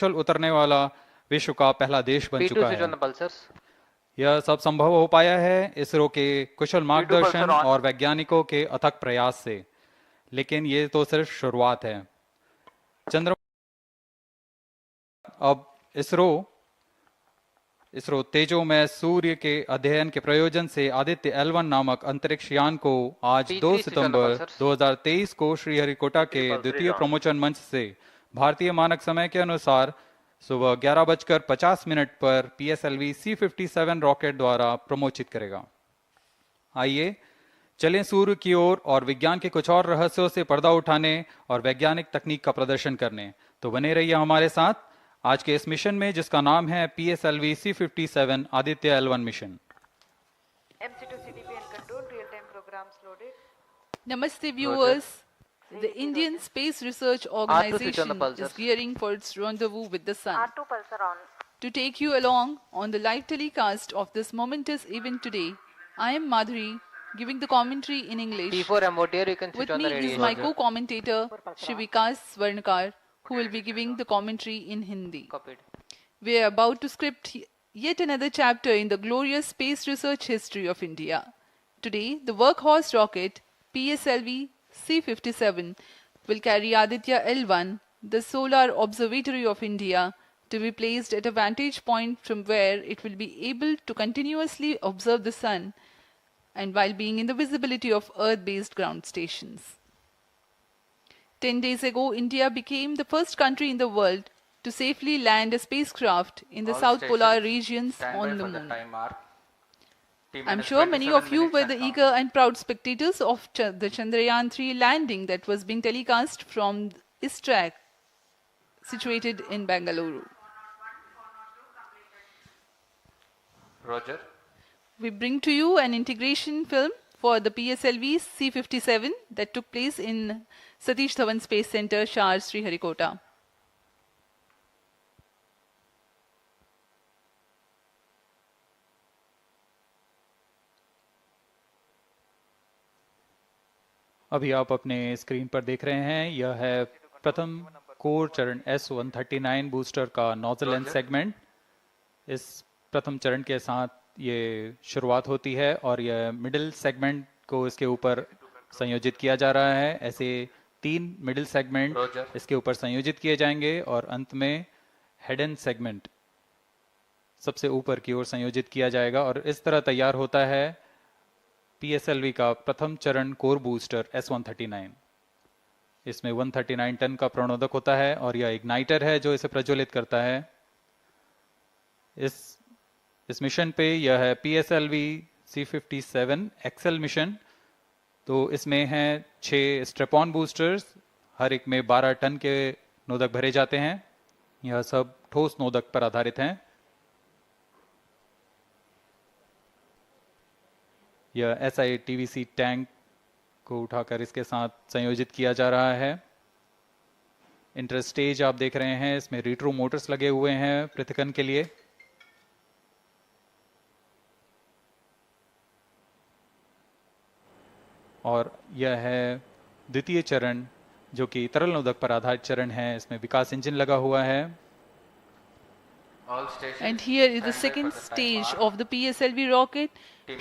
कुशल उतरने वाला विश्व का पहला देश बन P2 चुका switch on है। the pulsars. यह सब संभव हो पाया है इसरो के कुशल P2 pulsar मार्गदर्शन on. और वैज्ञानिकों के अथक प्रयास से। लेकिन ये तो सिर्फ शुरुआत है। चंद्रमा अब इसरो इसरो तेजोमय सूर्य के अध्ययन के प्रयोजन से Aditya-L1 नामक अंतरिक्ष यान को आज 2 P3 switch on the September pulsars. 2023 को श्रीहरिकोटा के द्वितीय प्रमोशन मंच से भारतीय मानक समय के अनुसार सुबह 11:50 पर PSLV-C57 रॉकेट द्वारा प्रमोचित करेगा। आइए चलें सूर्य की ओर और विज्ञान के कुछ और रहस्यों से पर्दा उठाने और वैज्ञानिक तकनीक का प्रदर्शन करने। तो बने रहिए हमारे साथ आज के इस मिशन में जिसका नाम है PSLV-C57 Aditya L1 mission. MC2 CDP and control real-time programs loaded. Namaste viewers. The Indian Space Research Organization is gearing for its rendezvous with the sun. R2 pulsar on. To take you along on the live telecast of this momentous event today, I am Madhuri, giving the commentary in English. P4 MOTR, you can switch With on the me radio. is my co-commentator, Shri Vikas Swarnakar, who will be giving the commentary in Hindi. Copied. We are about to script yet another chapter in the glorious space research history of India. Today, the workhorse rocket PSLV-C57 will carry Aditya-L1, the solar observatory of India, to be placed at a vantage point from where it will be able to continuously observe the sun and while being in the visibility of Earth-based ground stations. 10 days ago, India became the first country in the world to safely land a spacecraft in the South Polar regions on the moon. I'm sure many of you were the eager and proud spectators of the Chandrayaan-3 landing that was being telecast from ISTRAC, situated in Bengaluru. Roger. We bring to you an integration film for the PSLV-C57 that took place in Satish Dhawan Space Center, SHAR, Sriharikota. अभी आप अपने screen पर देख रहे हैं, यह है प्रथम कोर चरण S139 बूस्टर का नोजल एंड सेगमेंट। इस प्रथम चरण के साथ ये शुरुआत होती है और यह मिडिल सेगमेंट को इसके ऊपर संयोजित किया जा रहा है। ऐसे 3 मिडिल सेगमेंट इसके ऊपर संयोजित किए जाएंगे और अंत में हेड एंड सेगमेंट सबसे ऊपर की ओर संयोजित किया जाएगा और इस तरह तैयार होता है PSLV का प्रथम चरण कोर बूस्टर S139। इसमें 139 टन का प्रणोदक होता है और यह इग्नाइटर है जो इसे प्रज्वलित करता है। इस मिशन पे यह है PSLV-C57 एक्सेल मिशन। तो इसमें हैं 6 स्ट्रेपॉन बूस्टर्स, हर एक में 12 टन के नोदक भरे जाते हैं। यह सब ठोस नोदक पर आधारित हैं। यह SITVC टैंक को उठाकर इसके साथ संयोजित किया जा रहा है। इंटरस्टेज आप देख रहे हैं, इसमें रिट्रो मोटर्स लगे हुए हैं पृथक्कन के लिए। और यह है द्वितीय चरण जो कि तरल नोदक पर आधारित चरण है। इसमें विकास इंजन लगा हुआ है। And here is the second stage of the PSLV rocket,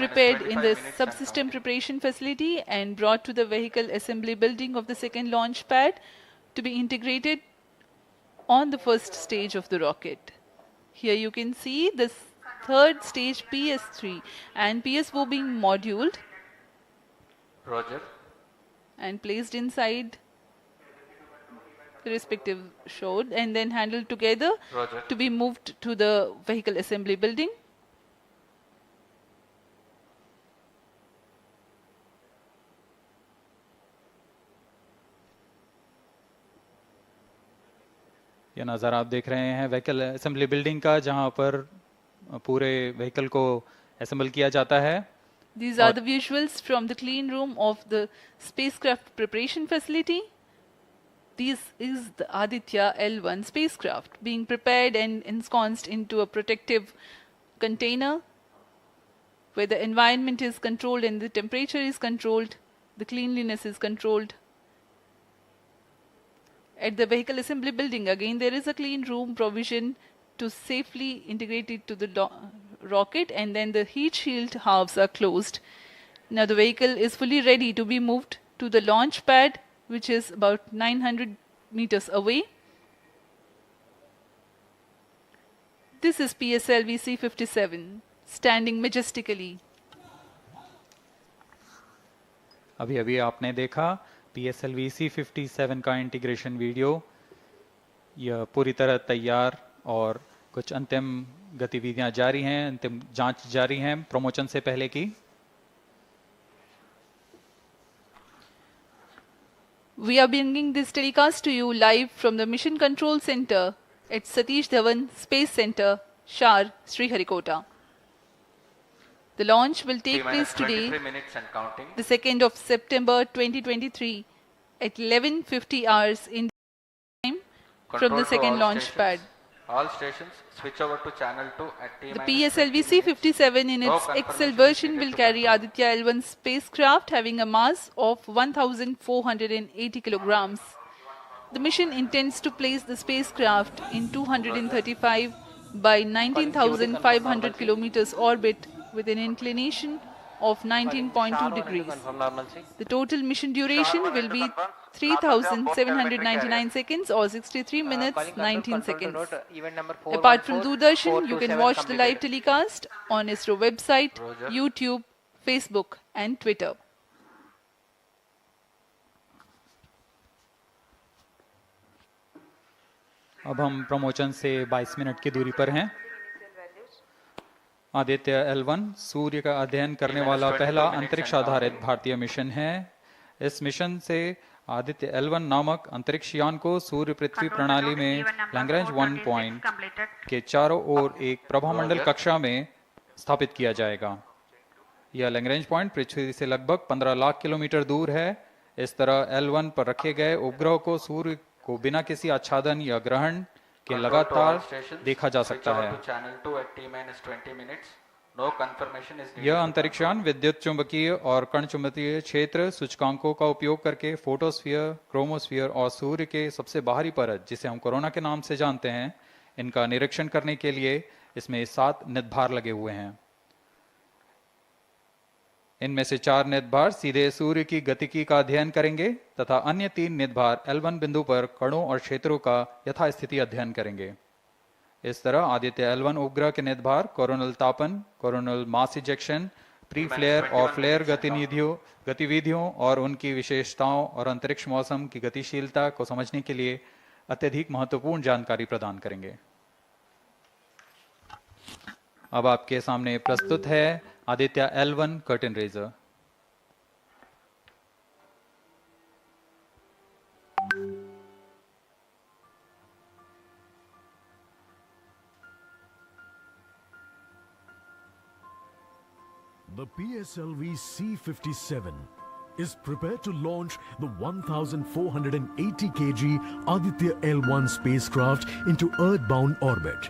prepared in the subsystem preparation facility and brought to the vehicle assembly building of the second launch pad to be integrated on the first stage of the rocket. Here you can see the third stage PS3 and PSO being moduled. Roger. And placed inside the respective shroud and then handled together. Roger. To be moved to the vehicle assembly building. यह नज़ारा आप देख रहे हैं vehicle assembly building का, जहां पर पूरे व्हीकल को असेंबल किया जाता है। These are the visuals from the clean room of the spacecraft preparation facility. This is the Aditya-L1 spacecraft being prepared and ensconced into a protective container where the environment is controlled and the temperature is controlled, the cleanliness is controlled. At the vehicle assembly building, again there is a clean room provision to safely integrate it to the rocket, and then the heat shield halves are closed. Now the vehicle is fully ready to be moved to the launch pad, which is about 900 meters away. This is PSLV-C57 standing majestically. अभी अभी आपने देखा PSLV-C57 का integration video. यह पूरी तरह तैयार और कुछ अंतिम गतिविधियां जारी हैं, अंतिम जांच जारी हैं प्रमोशन से पहले की। We are bringing this telecast to you live from the Mission Control Center at Satish Dhawan Space Center, SHAR, Sriharikota. The launch will take place today, the 2nd of September 2023 at 11:50 hours in time from the second launch pad. All stations switch over to channel 2 at T-. The PSLV-C57 in its XL version will carry Aditya-L1 spacecraft having a mass of 1,480 kilograms. The mission intends to place the spacecraft in 235 by 19,500 kilometers orbit with an inclination of 19.2 degrees. The total mission duration will be 3,799 seconds or 63 minutes 19 seconds. Apart from Doordarshan, you can watch the live telecast on ISRO website, YouTube, Facebook and Twitter. अब हम promotion से 22 minute की दूरी पर हैं। Aditya L1 सूर्य का अध्ययन करने वाला पहला अंतरिक्ष आधारित भारतीय मिशन है। इस मिशन से आदित्य L1 नामक अंतरिक्ष यान को सूर्य पृथ्वी प्रणाली में लैग्रेंज 1 पॉइंट के चारों ओर एक प्रभामंडल कक्षा में स्थापित किया जाएगा। यह लैग्रेंज पॉइंट पृथ्वी से लगभग 15 लाख किलोमीटर दूर है। इस तरह L1 पर रखे गए उपग्रह को सूर्य को बिना किसी आच्छादन या ग्रहण के लगातार देखा जा सकता है। यह अंतरिक्ष यान विद्युत चुंबकीय और कण चुंबकीय क्षेत्र सूचकांकों का उपयोग करके फोटोस्फीयर, क्रोमोस्फीयर और सूर्य के सबसे बाहरी परत, जिसे हम कोरोना के नाम से जानते हैं, इनका निरीक्षण करने के लिए इसमें 7 निदभार लगे हुए हैं। इनमें से 4 निदभार सीधे सूर्य की गतिकी का अध्ययन करेंगे तथा अन्य 3 निदभार L1 बिंदु पर कणों और क्षेत्रों का यथास्थिति अध्ययन करेंगे। इस तरह आदित्य L1 उपग्रह के निदभार कोरोनल तापन, coronal mass ejection, pre flare और फ्लेयर गतिविधियों और उनकी विशेषताओं और अंतरिक्ष मौसम की गतिशीलता को समझने के लिए अत्यधिक महत्वपूर्ण जानकारी प्रदान करेंगे। अब आपके सामने प्रस्तुत है Aditya L1 curtain raiser. The PSLV-C57 is prepared to launch the 1,480 kg Aditya-L1 spacecraft into Earth-bound orbit,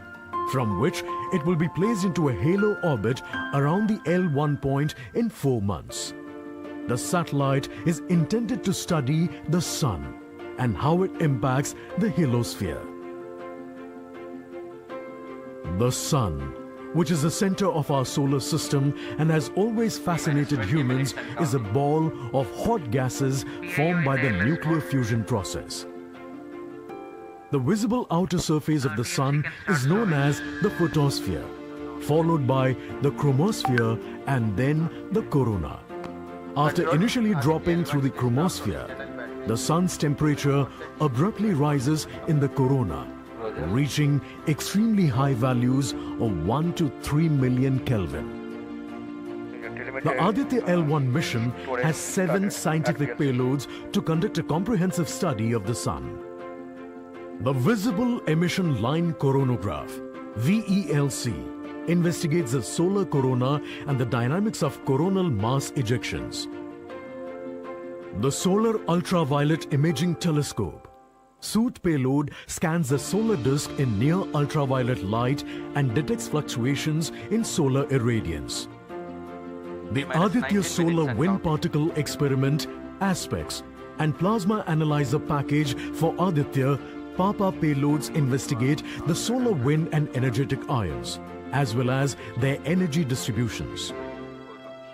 from which it will be placed into a halo orbit around the L1 point in 4 months. The satellite is intended to study the Sun and how it impacts the heliosphere. The Sun, which is the center of our solar system and has always fascinated humans, is a ball of hot gases formed by the nuclear fusion process. The visible outer surface of the Sun is known as the photosphere, followed by the chromosphere and then the corona. After initially dropping through the chromosphere, the Sun's temperature abruptly rises in the corona, reaching extremely high values of 1 to 3 million Kelvin. The Aditya-L1 mission has 7 scientific payloads to conduct a comprehensive study of the Sun. The Visible Emission Line Coronagraph, VELC, investigates the solar corona and the dynamics of coronal mass ejections. The Solar Ultraviolet Imaging Telescope, SOOT payload, scans the solar disk in near ultraviolet light and detects fluctuations in solar irradiance. The Aditya Solar Wind Particle Experiment, ASPEX, and plasma analyzer package for Aditya, Papa payloads investigate the solar wind and energetic ions, as well as their energy distributions.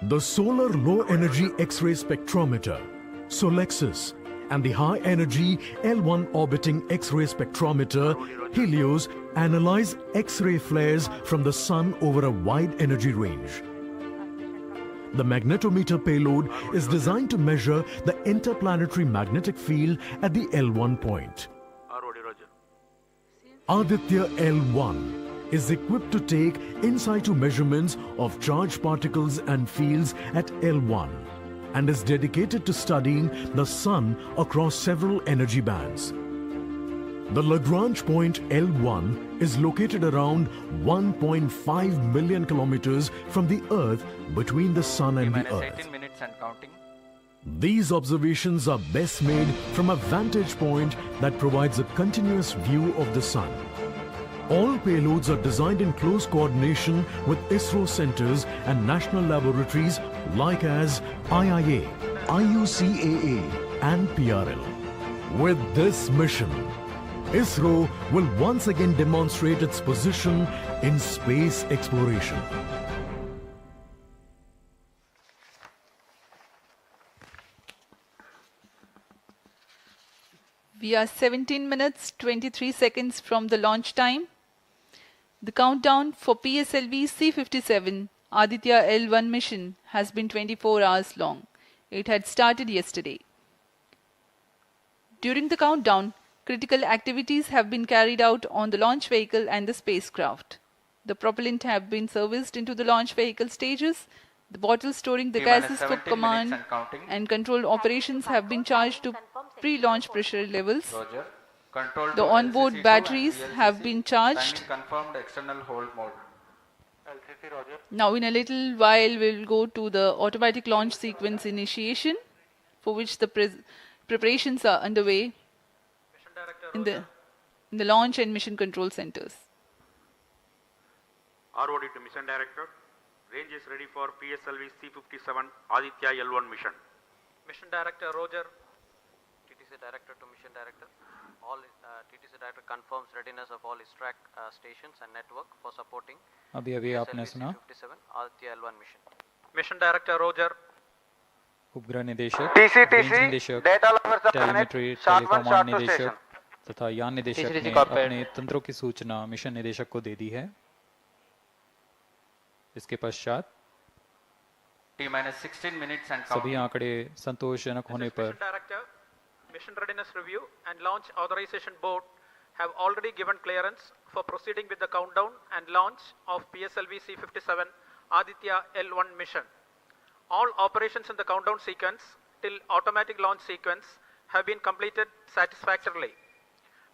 The solar low energy X-ray spectrometer, Solexis, and the high energy L1 orbiting X-ray spectrometer, Helios, analyze X-ray flares from the sun over a wide energy range. The magnetometer payload is designed to measure the interplanetary magnetic field at the L1 point. Aditya-L1 is equipped to take in situ measurements of charged particles and fields at L1 and is dedicated to studying the sun across several energy bands. The Lagrange point L1 is located around 1.5 million kilometers from the Earth, between the sun and the Earth. 18 minutes and counting. These observations are best made from a vantage point that provides a continuous view of the sun. All payloads are designed in close coordination with ISRO centers and national laboratories like as IIA, IUCAA and PRL. With this mission, ISRO will once again demonstrate its position in space exploration. We are 17 minutes 23 seconds from the launch time. The countdown for PSLV-C57 Aditya-L1 mission has been 24 hours long. It had started yesterday. During the countdown, critical activities have been carried out on the launch vehicle and the spacecraft. The propellant have been serviced into the launch vehicle stages. The bottles storing the gases for command and control operations have been charged to pre-launch pressure levels. Roger. Control The to onboard LCC2 batteries and have VLCC. been charged. Timing confirmed external hold mode. Now in a little while we'll go to the automatic launch sequence initiation, for which the preparations are underway in the launch and mission control centers. ROD to Mission Director. Range is ready for PSLV-C57 Aditya-L1 mission. Mission Director Roger. TTC Director to Mission Director. All TTC Director confirms readiness of all ISTRAC stations and network for supporting अभी आपने सुना PSLV-C57 Aditya-L1 mission. Mission Director Roger. उपग्रह निदेशक, TCTC, range निदेशक, data lovers of planet, telemetry SHAR 1, टेलीकॉमांड SHAR 2 निदेशक station. तथा यान निदेशक TCTC ने corporate. अपने तंत्रों की सूचना मिशन निदेशक को दे दी है। इसके पश्चात T-minus 16 minutes and सभी counting. आंकड़े संतोषजनक होने पर Mission Director, Mission Readiness Review and Launch Authorization Board have already given clearance for proceeding with the countdown and launch of PSLV-C57 Aditya-L1 mission. All operations in the countdown sequence till automatic launch sequence have been completed satisfactorily.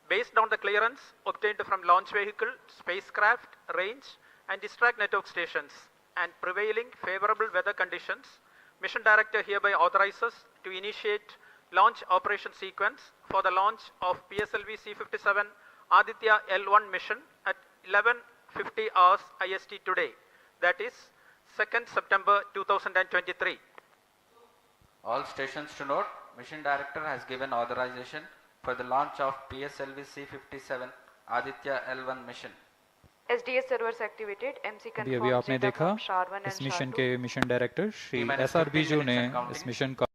Based on the clearance obtained from launch vehicle, spacecraft, range and ISTRAC network stations and prevailing favorable weather conditions, Mission Director hereby authorizes to initiate launch operation sequence for the launch of PSLV-C57 Aditya-L1 mission at 11:50 hours IST today, that is 2nd September 2023. All stations to note, Mission Director has given authorization for the launch of PSLV-C57 Aditya-L1 mission. SDS servers activated. MC अभी अभी confirms आपने data देखा from SHAR 1 इस and SHAR mission 2. के mission director Shri T-minus SR 15 Biju ने minutes and counting. इस mission का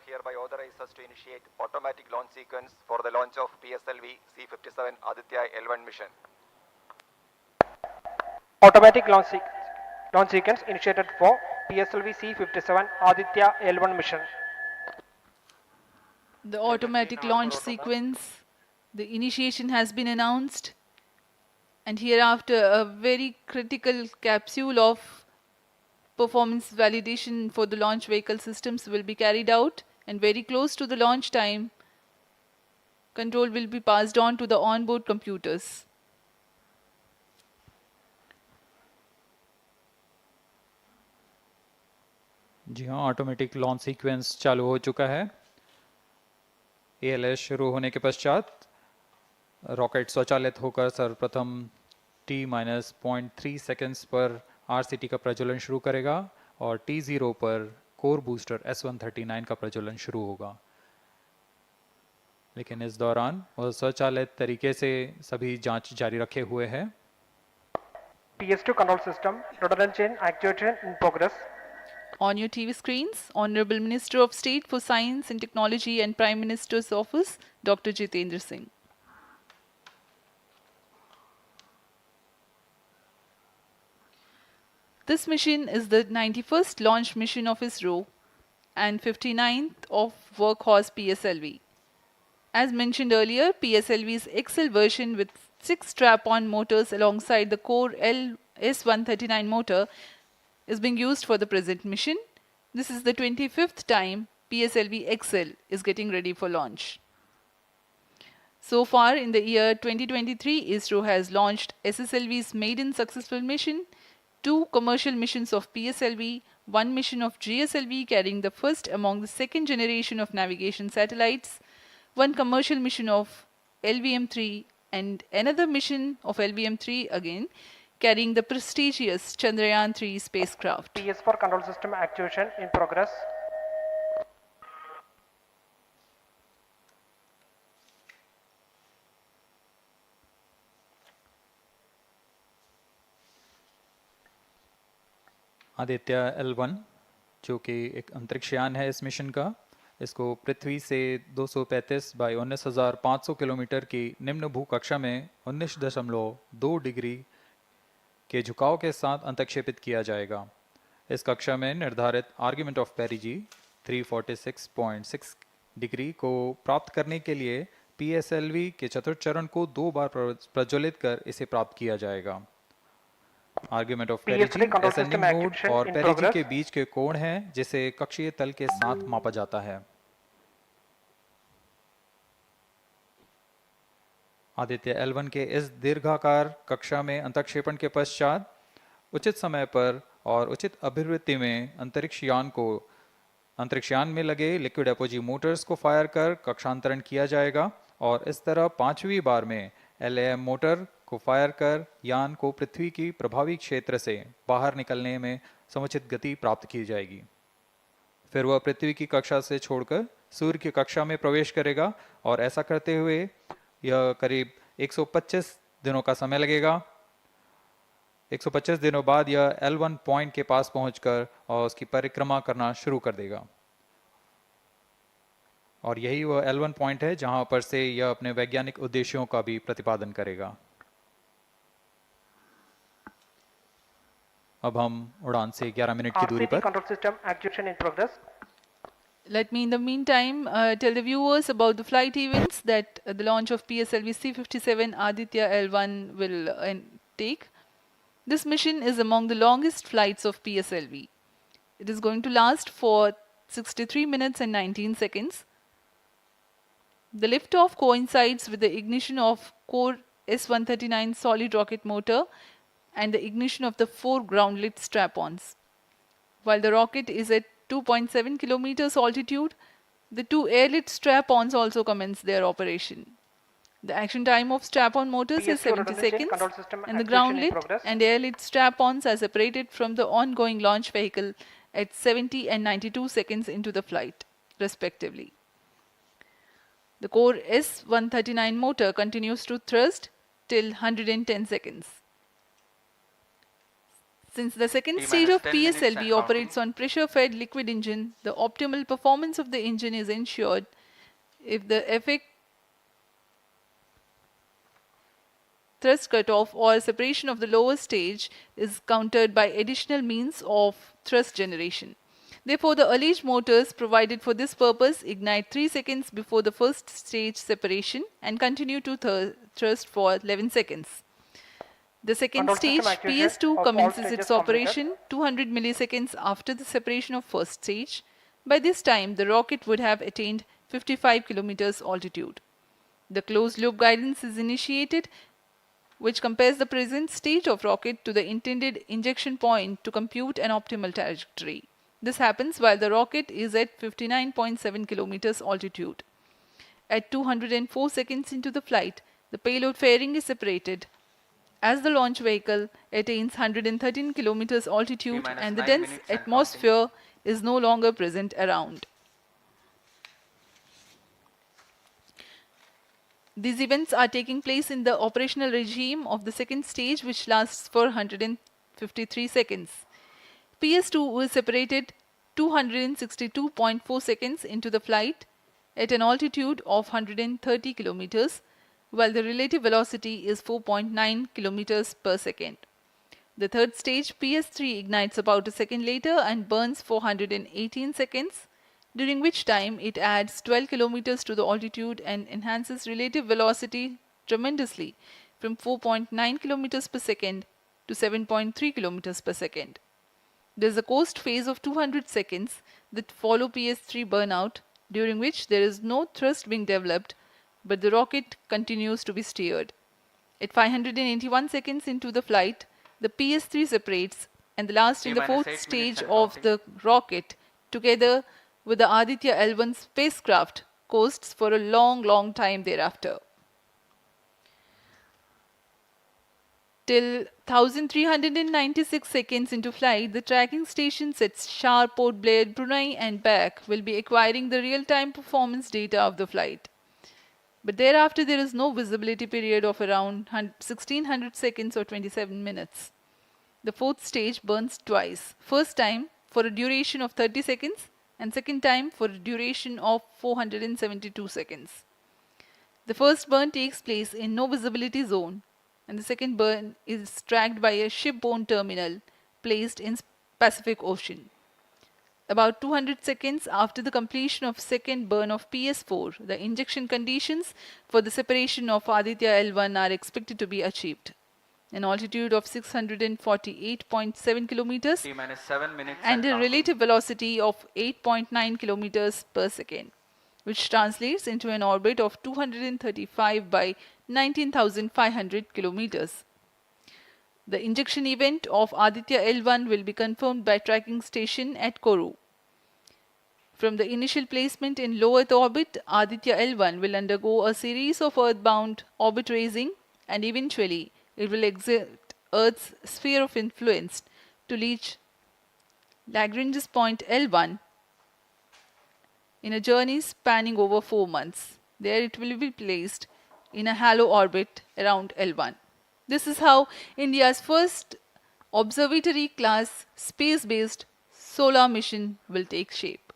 Hereby authorizes to initiate automatic launch sequence for the launch of PSLV-C57 Aditya-L1 mission. Automatic launch sequence initiated for PSLV-C57 Aditya-L1 mission. The automatic launch sequence, the initiation has been announced, and hereafter a very critical capsule of performance validation for the launch vehicle systems will be carried out, and very close to the launch time, control will be passed on to the onboard computers. जी हाँ, automatic launch sequence चालू हो चुका है। ALS शुरू होने के पश्चात rocket स्वचालित होकर सर्वप्रथम T-0.3 सेकेंड्स पर आरसीटी का प्रज्वलन शुरू करेगा और T0 पर कोर बूस्टर S139 का प्रज्वलन शुरू होगा। लेकिन इस दौरान वह स्वचालित तरीके से सभी जांच जारी रखे हुए है। PS2 control system, rhododendron chain actuation in progress. On your TV screens, Honorable Minister of State for Science and Technology and Prime Minister's Office, Dr. Jitendra Singh. This mission is the 91st launch mission of ISRO and 59th of Workhorse PSLV. As mentioned earlier, PSLV's XL version with 6 strap-on motors alongside the core S139 motor is being used for the present mission. This is the 25th time PSLV XL is getting ready for launch. So far in the year 2023, ISRO has launched SSLV's maiden successful mission, 2 commercial missions of PSLV, 1 mission of GSLV carrying the first among the second generation of navigation satellites, 1 commercial mission of LVM-3 and another mission of LVM-3 again carrying the prestigious Chandrayaan-3 spacecraft. PS4 control system actuation in progress. आदित्य-L1 जो कि एक अंतरिक्षयान है इस mission का, इसको पृथ्वी से 235 by 19,500 kilometre की निम्न भूकक्षा में 19.2 डिग्री के झुकाव के साथ अंतक्षेपित किया जाएगा। इस कक्षा में निर्धारित आर्ग्यूमेंट ऑफ पेरिजी 346.6 डिग्री को प्राप्त करने के लिए PSLV के चतुर्थ चरण को 2 बार प्रज्वलित कर इसे प्राप्त किया जाएगा। आर्ग्यूमेंट ऑफ पेरिजी असेंडिंग मोड और पेरिजी के बीच के कोण है जिसे कक्षीय तल के साथ मापा जाता है। आदित्य-L1 के इस दीर्घाकार कक्षा में अंतक्षेपण के पश्चात उचित समय पर और उचित अभिवृत्ति में अंतरिक्षयान में लगे लिक्विड एपोजी मोटर्स को फायर कर कक्षांतरण किया जाएगा और इस तरह 5वीं बार में LAM मोटर को फायर कर यान को पृथ्वी की प्रभावी क्षेत्र से बाहर निकलने में समुचित गति प्राप्त की जाएगी। फिर वह पृथ्वी की कक्षा से छोड़कर सूर्य की कक्षा में प्रवेश करेगा और ऐसा करते हुए यह करीब 125 दिनों का समय लगेगा। 125 दिनों बाद यह L1 पॉइंट के पास पहुंचकर और उसकी परिक्रमा करना शुरू कर देगा और यही वह L1 पॉइंट है जहां पर से यह अपने वैज्ञानिक उद्देश्यों का भी प्रतिपादन करेगा। अब हम उड़ान से 11 मिनट की दूरी पर control system actuation in progress. Let me in the meantime tell the viewers about the flight events that the launch of PSLV-C57 Aditya-L1 will take. This mission is among the longest flights of PSLV. It is going to last for 63 minutes and 19 seconds. The liftoff coincides with the ignition of core S139 solid rocket motor and the ignition of the 4 ground-lit strap-ons. While the rocket is at 2.7 kilometers altitude, the 2 air-lit strap-ons also commence their operation. The action time of strap-on motors is 70 seconds and the ground-lit and air-lit strap-ons are separated from the ongoing launch vehicle at 70 and 92 seconds into the flight, respectively. The core S139 motor continues to thrust till 110 seconds. Since the second stage of PSLV operates on pressure-fed liquid engine, the optimal performance of the engine is ensured if the effect thrust cutoff or separation of the lower stage is countered by additional means of thrust generation. Therefore, the alleged motors provided for this purpose ignite 3 seconds before the first stage separation and continue to thrust for 11 seconds. The second stage, PS2, commences its operation 200 milliseconds after the separation of first stage. By this time, the rocket would have attained 55 kilometers altitude. The closed-loop guidance is initiated, which compares the present state of rocket to the intended injection point to compute an optimal trajectory. This happens while the rocket is at 59.7 kilometers altitude. At 204 seconds into the flight, the payload fairing is separated as the launch vehicle attains 113 kilometers altitude and the dense atmosphere is no longer present around. These events are taking place in the operational regime of the second stage, which lasts for 153 seconds. PS2 was separated 262.4 seconds into the flight at an altitude of 130 kilometers, while the relative velocity is 4.9 kilometers per second. The third stage, PS3, ignites about a second later and burns for 118 seconds, during which time it adds 12 kilometers to the altitude and enhances relative velocity tremendously from 4.9 kilometers per second to 7.3 kilometers per second. There is a coast phase of 200 seconds that follow PS3 burnout, during which there is no thrust being developed, but the rocket continues to be steered. At 581 seconds into the flight, the PS3 separates, and the last and the fourth stage of the rocket, together with the Aditya-L1 spacecraft, coasts for a long time thereafter. Till 1396 seconds into flight, the tracking stations at SHAR, Port Blair, Brunei and back will be acquiring the real-time performance data of the flight. But thereafter there is no visibility period of around 1600 seconds or 27 minutes. The fourth stage burns twice. First time for a duration of 30 seconds and second time for a duration of 472 seconds. The first burn takes place in no visibility zone, and the second burn is tracked by a shipborne terminal placed in Pacific Ocean. About 200 seconds after the completion of second burn of PS4, the injection conditions for the separation of Aditya-L1 are expected to be achieved. An altitude of 648.7 kilometers and a relative velocity of 8.9 kilometers per second, which translates into an orbit of 235 by 19,500 kilometers. The injection event of Aditya-L1 will be confirmed by tracking station at Kourou. From the initial placement in low Earth orbit, Aditya-L1 will undergo a series of earthbound orbit raising, and eventually it will exit Earth's sphere of influence to reach Lagrange's point L1 in a journey spanning over 4 months. There it will be placed in a halo orbit around L1. This is how India's first observatory class space-based solar mission will take shape.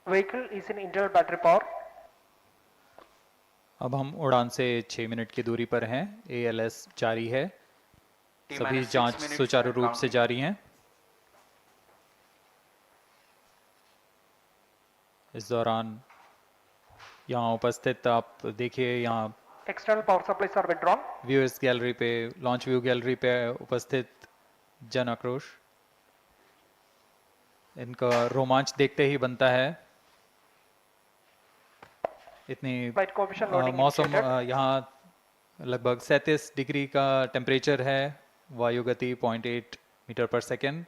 Vehicle is in internal battery power. अब हम उड़ान से 6 minute की दूरी पर हैं। ALS जारी है। सभी जांच सुचारू रूप से जारी हैं। इस दौरान यहाँ उपस्थित आप देखिए, यहाँ External power supplies are withdrawn. Viewers gallery पे, लॉन्च व्यू गैलरी पे उपस्थित जन आक्रोश, इनका रोमांच देखते ही बनता है। इतनी मौसम यहाँ लगभग 37 डिग्री का टेम्परेचर है, वायु गति 0.8 मीटर पर सेकेंड।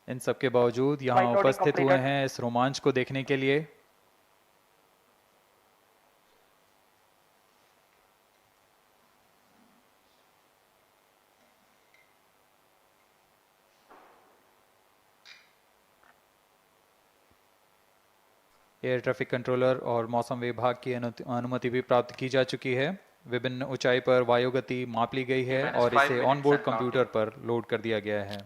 इन सब के बावजूद यहाँ उपस्थित हुए हैं इस रोमांच को देखने के लिए। एयर ट्रैफिक कंट्रोलर और मौसम विभाग की अनुमति भी प्राप्त की जा चुकी है। विभिन्न ऊंचाई पर वायु गति माप ली गई है और इसे ऑनबोर्ड कंप्यूटर पर लोड कर दिया गया है।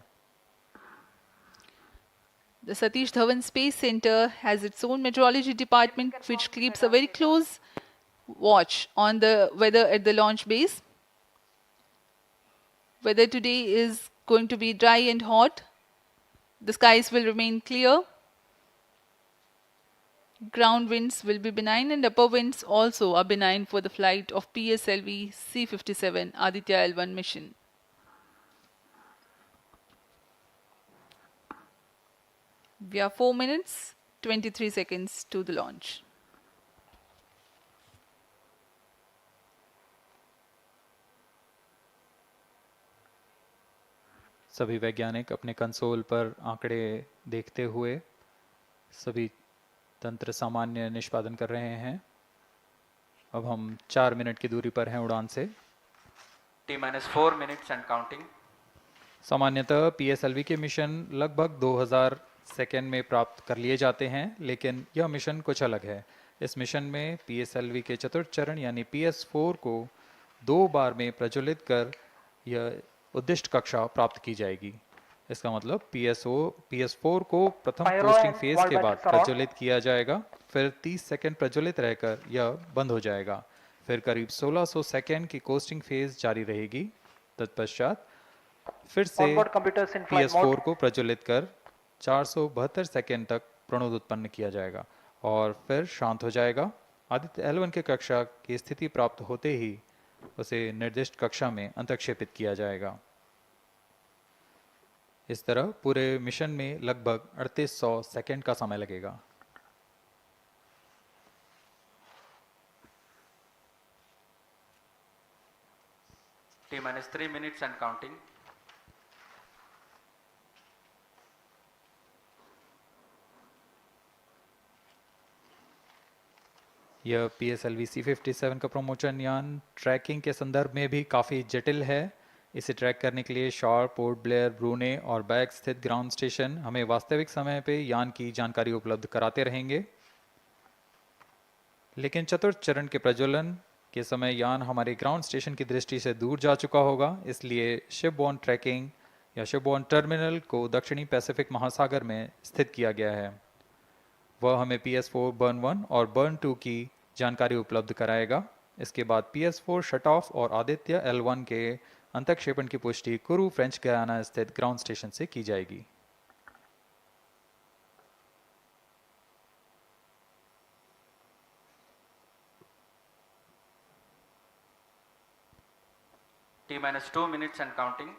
The Satish Dhawan Space Center has its own meteorology department which keeps a very close watch on the weather at the launch base. Weather today is going to be dry and hot. The skies will remain clear. Ground winds will be benign and upper winds also are benign for the flight of PSLV-C57 Aditya-L1 mission. We are 4 minutes, 23 seconds to the launch. सभी वैज्ञानिक अपने console पर आंकड़े देखते हुए सभी तंत्र सामान्य निष्पादन कर रहे हैं। अब हम 4 मिनट की दूरी पर हैं उड़ान से। T-4 minutes and counting. सामान्यतः PSLV के मिशन लगभग 2000 सेकेंड में प्राप्त कर लिए जाते हैं, लेकिन यह मिशन कुछ अलग है। इस मिशन में PSLV के चतुर्थ चरण यानी PS4 को 2 बार में प्रज्वलित कर यह उद्दिष्ट कक्षा प्राप्त की जाएगी। इसका मतलब PS4 को प्रथम कोस्टिंग फेज के बाद प्रज्वलित किया जाएगा, फिर 30 सेकेंड प्रज्वलित रहकर यह बंद हो जाएगा, फिर करीब 1600 सेकेंड की कोस्टिंग फेज जारी रहेगी। तत्पश्चात फिर से PS4 को प्रज्वलित कर 472 सेकेंड तक प्रणोद उत्पन्न किया जाएगा और फिर शांत हो जाएगा। आदित्य-L1 के कक्षा की स्थिति प्राप्त होते ही उसे निर्दिष्ट कक्षा में अंतक्षेपित किया जाएगा। इस तरह पूरे मिशन में लगभग 3800 सेकेंड का समय लगेगा। T-3 minutes and counting. यह PSLV-C57 का प्रमोशन यान ट्रैकिंग के संदर्भ में भी काफ़ी जटिल है। इसे ट्रैक करने के लिए शॉर, पोर्ट ब्लेयर, ब्रूने और बैग स्थित ग्राउंड स्टेशन हमें वास्तविक समय पे यान की जानकारी उपलब्ध कराते रहेंगे। लेकिन चतुर्थ चरण के प्रज्वलन के समय यान हमारे ग्राउंड स्टेशन की दृष्टि से दूर जा चुका होगा, इसलिए शिपबॉर्न ट्रैकिंग या शिपबॉर्न टर्मिनल को दक्षिणी पैसिफिक महासागर में स्थित किया गया है। वह हमें PS4 बर्न 1 और बर्न 2 की जानकारी उपलब्ध कराएगा। इसके बाद PS4 शट ऑफ और आदित्य-L1 के अंतक्षेपण की पुष्टि कुरु फ्रेंच गयाना स्थित ग्राउंड स्टेशन से की जाएगी। T-2 minutes and counting.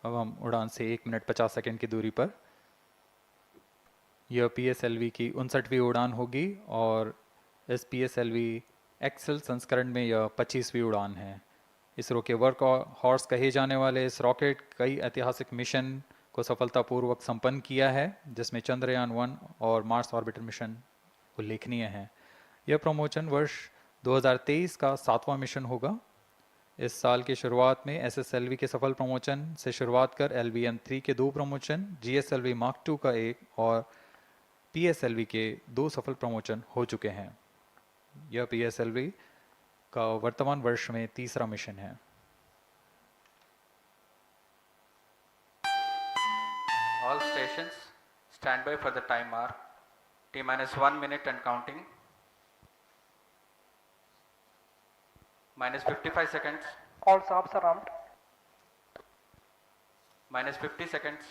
अब हम उड़ान से 1 मिनट 50 सेकंड की दूरी पर। यह PSLV की 59वीं उड़ान होगी और इस PSLV एक्सेल संस्करण में यह 25वीं उड़ान है। इसरो के वर्क हॉर्स कहे जाने वाले इस रॉकेट कई ऐतिहासिक मिशन को सफलतापूर्वक संपन्न किया है, जिसमें चंद्रयान 1 और मार्स ऑर्बिटर मिशन उल्लेखनीय हैं। यह प्रमोशन वर्ष 2023 का 7वां मिशन होगा। इस साल की शुरुआत में SSLV के सफल प्रमोशन से शुरुआत कर LVM-3 के 2 प्रमोशन, GSLV Mark II का 1 और PSLV के 2 सफल प्रमोशन हो चुके हैं। यह PSLV का वर्तमान वर्ष में 3रा मिशन है। All stations stand by for the time mark. T-1 minute and counting. -55 seconds. All subs are armed. -50 seconds.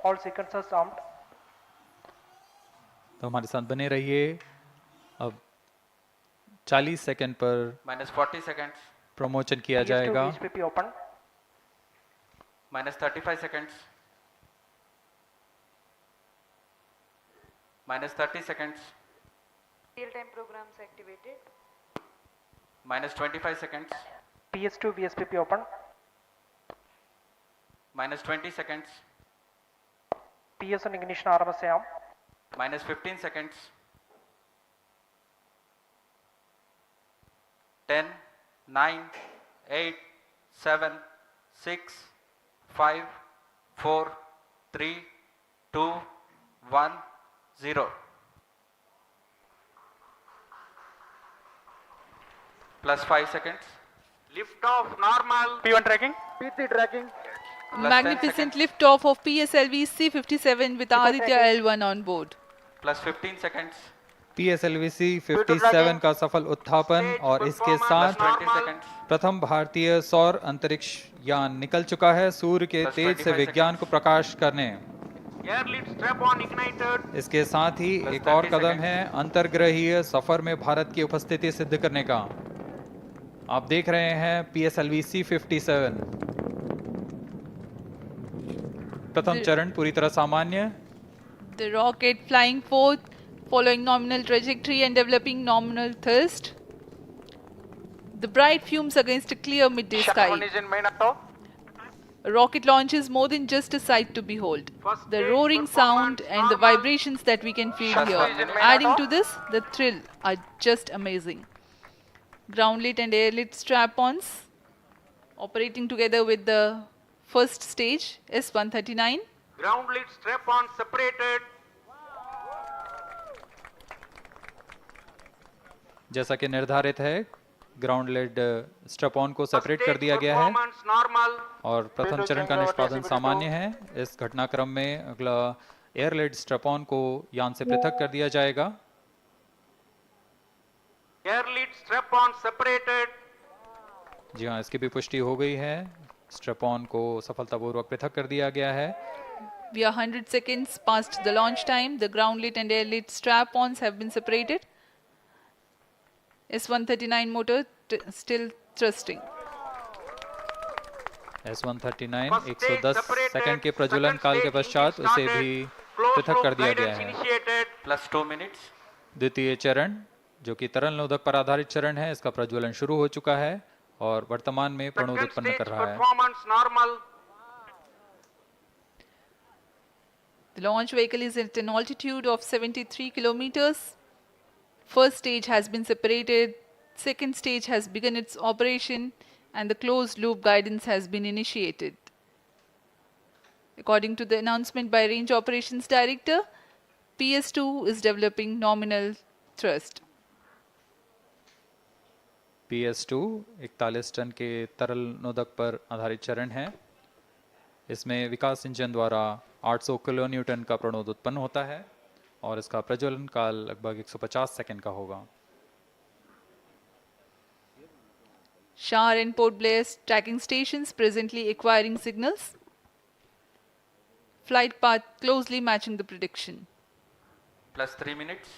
All sequencers armed. तो हमारे साथ बने रहिए। अब 40 सेकंड पर -40 seconds. प्रमोशन किया जाएगा। HPP open. -35 seconds. -30 seconds. Real-time programs activated. -25 seconds. PS2 VSPP open. -20 seconds. PS1 ignition RMS arm. -15 seconds. 10, 9, 8, 7, 6, 5, 4, 3, 2, 1, 0. +5 seconds. Lift off normal. P1 tracking. P3 tracking. Magnificent liftoff of PSLV-C57 with Aditya-L1 on board. +15 seconds. PSLV-C57 का सफल उत्थापन और इसके साथ +20 seconds. प्रथम भारतीय सौर अंतरिक्ष यान निकल चुका है सूर्य के Plus तेज से 25 विज्ञान को प्रकाश करने। Air lead strap on ignited. इसके साथ ही Plus एक और 30 कदम seconds. है अंतर्ग्रहीय सफर में भारत की उपस्थिति सिद्ध करने का। आप देख रहे हैं PSLV-C57 प्रथम चरण पूरी तरह सामान्य। The rocket flying forth, following nominal trajectory and developing nominal thrust. The bright fumes against a clear midday SHAR sky. one is in main auto. A rocket launch is more than just a sight to behold. First The stage roaring sound performance and the normal. vibrations that we can feel Just here, 1 minute. adding to this, the thrill are just amazing. Ground-lit and air-lit strap-ons operating together with the first stage, S139. Ground lead strap-on separated. जैसा कि निर्धारित है, ground lead स्ट्रप on को First separate कर stage दिया गया है performance normal. और प्रथम चरण का निष्पादन सामान्य है। इस घटनाक्रम में अगला एयर लेड स्ट्रप ऑन को यान से पृथक कर दिया जाएगा। Air lead strap-on separated. जी हाँ, इसकी भी पुष्टि हो गई है। स्ट्रप ऑन को सफलतापूर्वक पृथक कर दिया गया है। We are 100 seconds past the launch time. The ground-lit and air-lit strap-ons have been separated. S139 motor still thrusting. S139 First stage 110 separated. Second के प्रज्वलन Second काल के stage पश्चात engine उसे started. भी Closed पृथक loop कर दिया गया guidance है। initiated. Plus 2 minutes. द्वितीय चरण जो कि तरल नोदक पर आधारित चरण है, इसका प्रज्वलन शुरू हो चुका है और वर्तमान में प्रणोद Second उत्पन्न stage कर रहा है। performance normal. The launch vehicle is at an altitude of 73 kilometers. First stage has been separated. Second stage has begun its operation and the closed loop guidance has been initiated. According to the announcement by Range Operations Director, PS2 is developing nominal thrust. PS2 41 ton के तरल नोदक पर आधारित चरण है। इसमें विकास engine द्वारा 800 kilo Newton का प्रणोद उत्पन्न होता है और इसका प्रज्वलन काल लगभग 150 सेकंड का होगा। SHAR and Port Blair tracking stations presently acquiring signals. Flight path closely matching the prediction. Plus 3 minutes.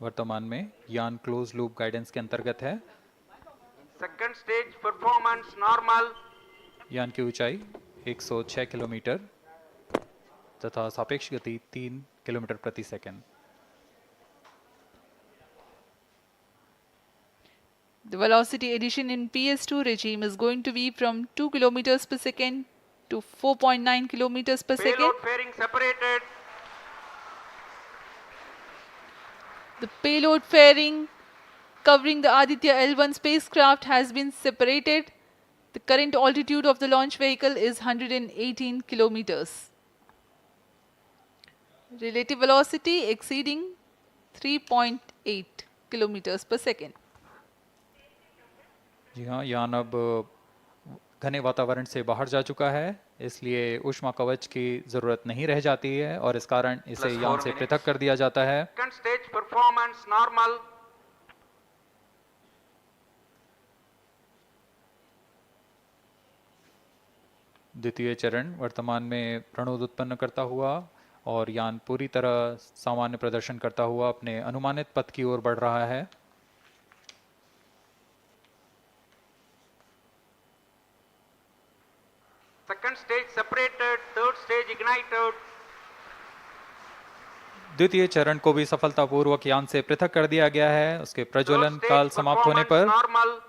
वर्तमान में यान क्लोज लूप गाइडेंस के अंतर्गत है। Second stage performance normal. यान की ऊंचाई 106 किलोमीटर तथा सापेक्ष गति 3 किलोमीटर प्रति second. The velocity addition in PS2 regime is going to be from 2 kilometers per second to 4.9 kilometers per second. Payload fairing separated. The payload fairing covering the Aditya-L1 spacecraft has been separated. The current altitude of the launch vehicle is 118 kilometers. Relative velocity exceeding 3.8 kilometers per second. जी हाँ, यान अब घने वातावरण से बाहर जा चुका है, इसलिए ऊष्मा कवच की जरूरत नहीं रह जाती है और इस कारण इसे Plus यान 4 से minutes. पृथक कर दिया जाता है। Second stage performance normal. द्वितीय चरण वर्तमान में प्रणोद उत्पन्न करता हुआ और यान पूरी तरह सामान्य प्रदर्शन करता हुआ अपने अनुमानित पथ की ओर बढ़ रहा है। Second stage separated. Third stage ignited. द्वितीय चरण को भी सफलतापूर्वक यान से पृथक कर दिया गया है उसके प्रज्वलन Third काल stage समाप्त होने पर। performance normal.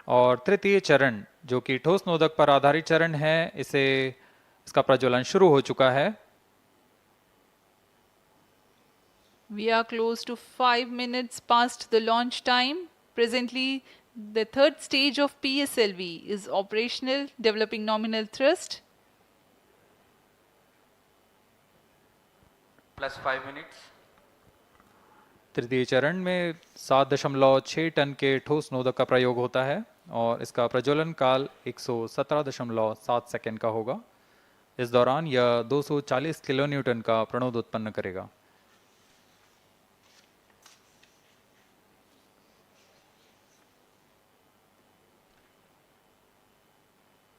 और तृतीय चरण जो कि ठोस नोदक पर आधारित चरण है, इसका प्रज्वलन शुरू हो चुका है। We are close to 5 minutes past the launch time. Presently, the third stage of PSLV is operational, developing nominal thrust. Plus 5 minutes. तृतीय चरण में 7.6 टन के ठोस नोदक का प्रयोग होता है और इसका प्रज्वलन काल 117.7 सेकंड का होगा। इस दौरान यह 240 किलो न्यूटन का प्रणोद उत्पन्न करेगा।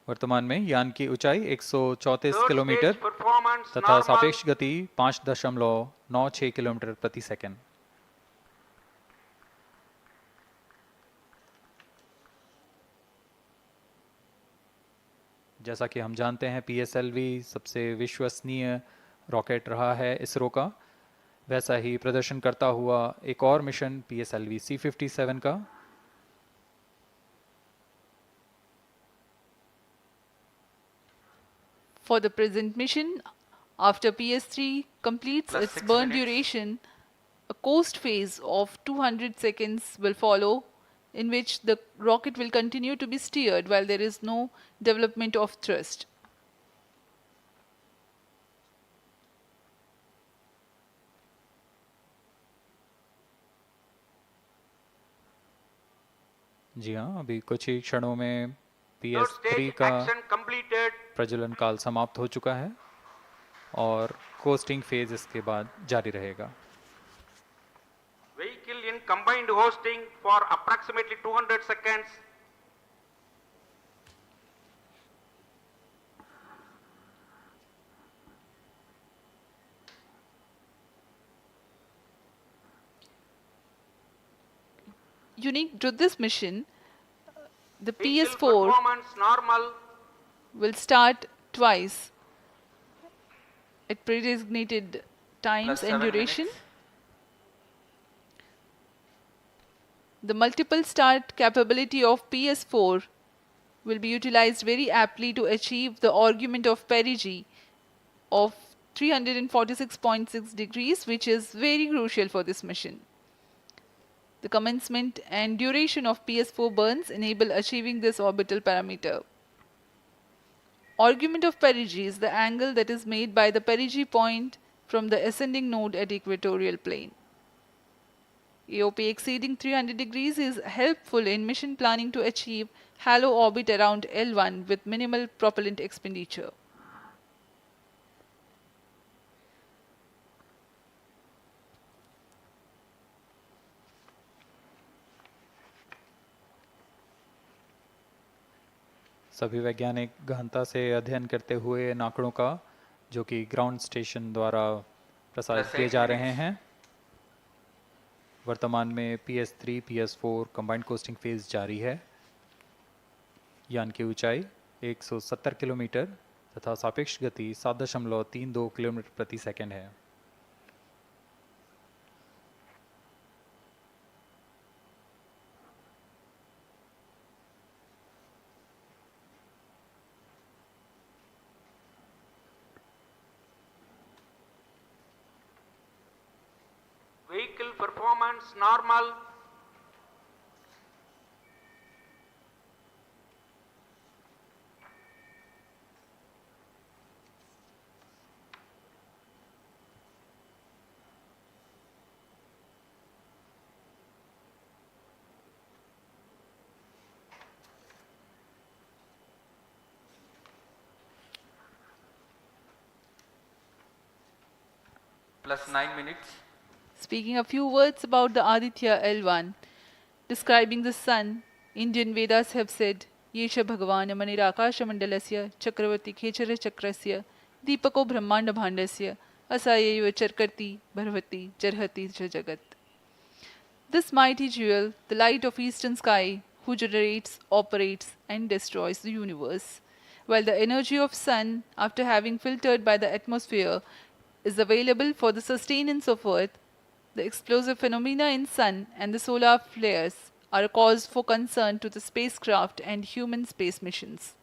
वर्तमान में यान की ऊंचाई 134 Third किलोमीटर stage performance तथा normal. सापेक्ष गति 5.96 किलोमीटर प्रति सेकंड। जैसा कि हम जानते हैं, PSLV सबसे विश्वसनीय रॉकेट रहा है इसरो का, वैसा ही प्रदर्शन करता हुआ एक और मिशन PSLV-C57 का। For the present mission, after PS3 completes Plus its 6 burn minutes. duration, a coast phase of 200 seconds will follow, in which the rocket will continue to be steered while there is no development of thrust. जी हाँ, अभी कुछ ही क्षणों में Third PS3 stage का action completed. प्रज्वलन काल समाप्त हो चुका है और कोस्टिंग फेज इसके बाद जारी रहेगा। Vehicle in combined hosting for approximately 200 seconds. Unique to this mission, the Vehicle PS4 performance normal. will start twice at predesignated times Plus and 7 duration. minutes. The multiple start capability of PS4 will be utilized very aptly to achieve the argument of perigee of 346.6 degrees, which is very crucial for this mission. The commencement and duration of PS4 burns enable achieving this orbital parameter. Argument of perigee is the angle that is made by the perigee point from the ascending node at equatorial plane. AOP exceeding 300 degrees is helpful in mission planning to achieve halo orbit around L1 with minimal propellant expenditure. सभी वैज्ञानिक गहनता से अध्ययन करते हुए इन आंकड़ों का जो कि ग्राउंड स्टेशन द्वारा प्रसारित किए जा रहे हैं। वर्तमान में PS3, PS4 combined costing phase जारी है। यान की ऊंचाई 170 किलोमीटर तथा सापेक्ष गति 7.32 किलोमीटर प्रति सेकंड है। Vehicle performance normal. Plus 9 minutes. Speaking a few words about the Aditya-L1, describing the sun, Indian Vedas have said, Yesha Bhagavan Manirakasha Mandalasya Chakravarti Khechara Chakrasya Deepako Brahmanda Bhandasya Asayeva Charkarti Bharvati Jarhati Jagat. This mighty jewel, the light of eastern sky, who generates, operates and destroys the universe, while the energy of sun, after having filtered by the atmosphere, is available for the sustenance of earth, the explosive phenomena in sun and the solar flares are a cause for concern to the spacecraft and human space missions.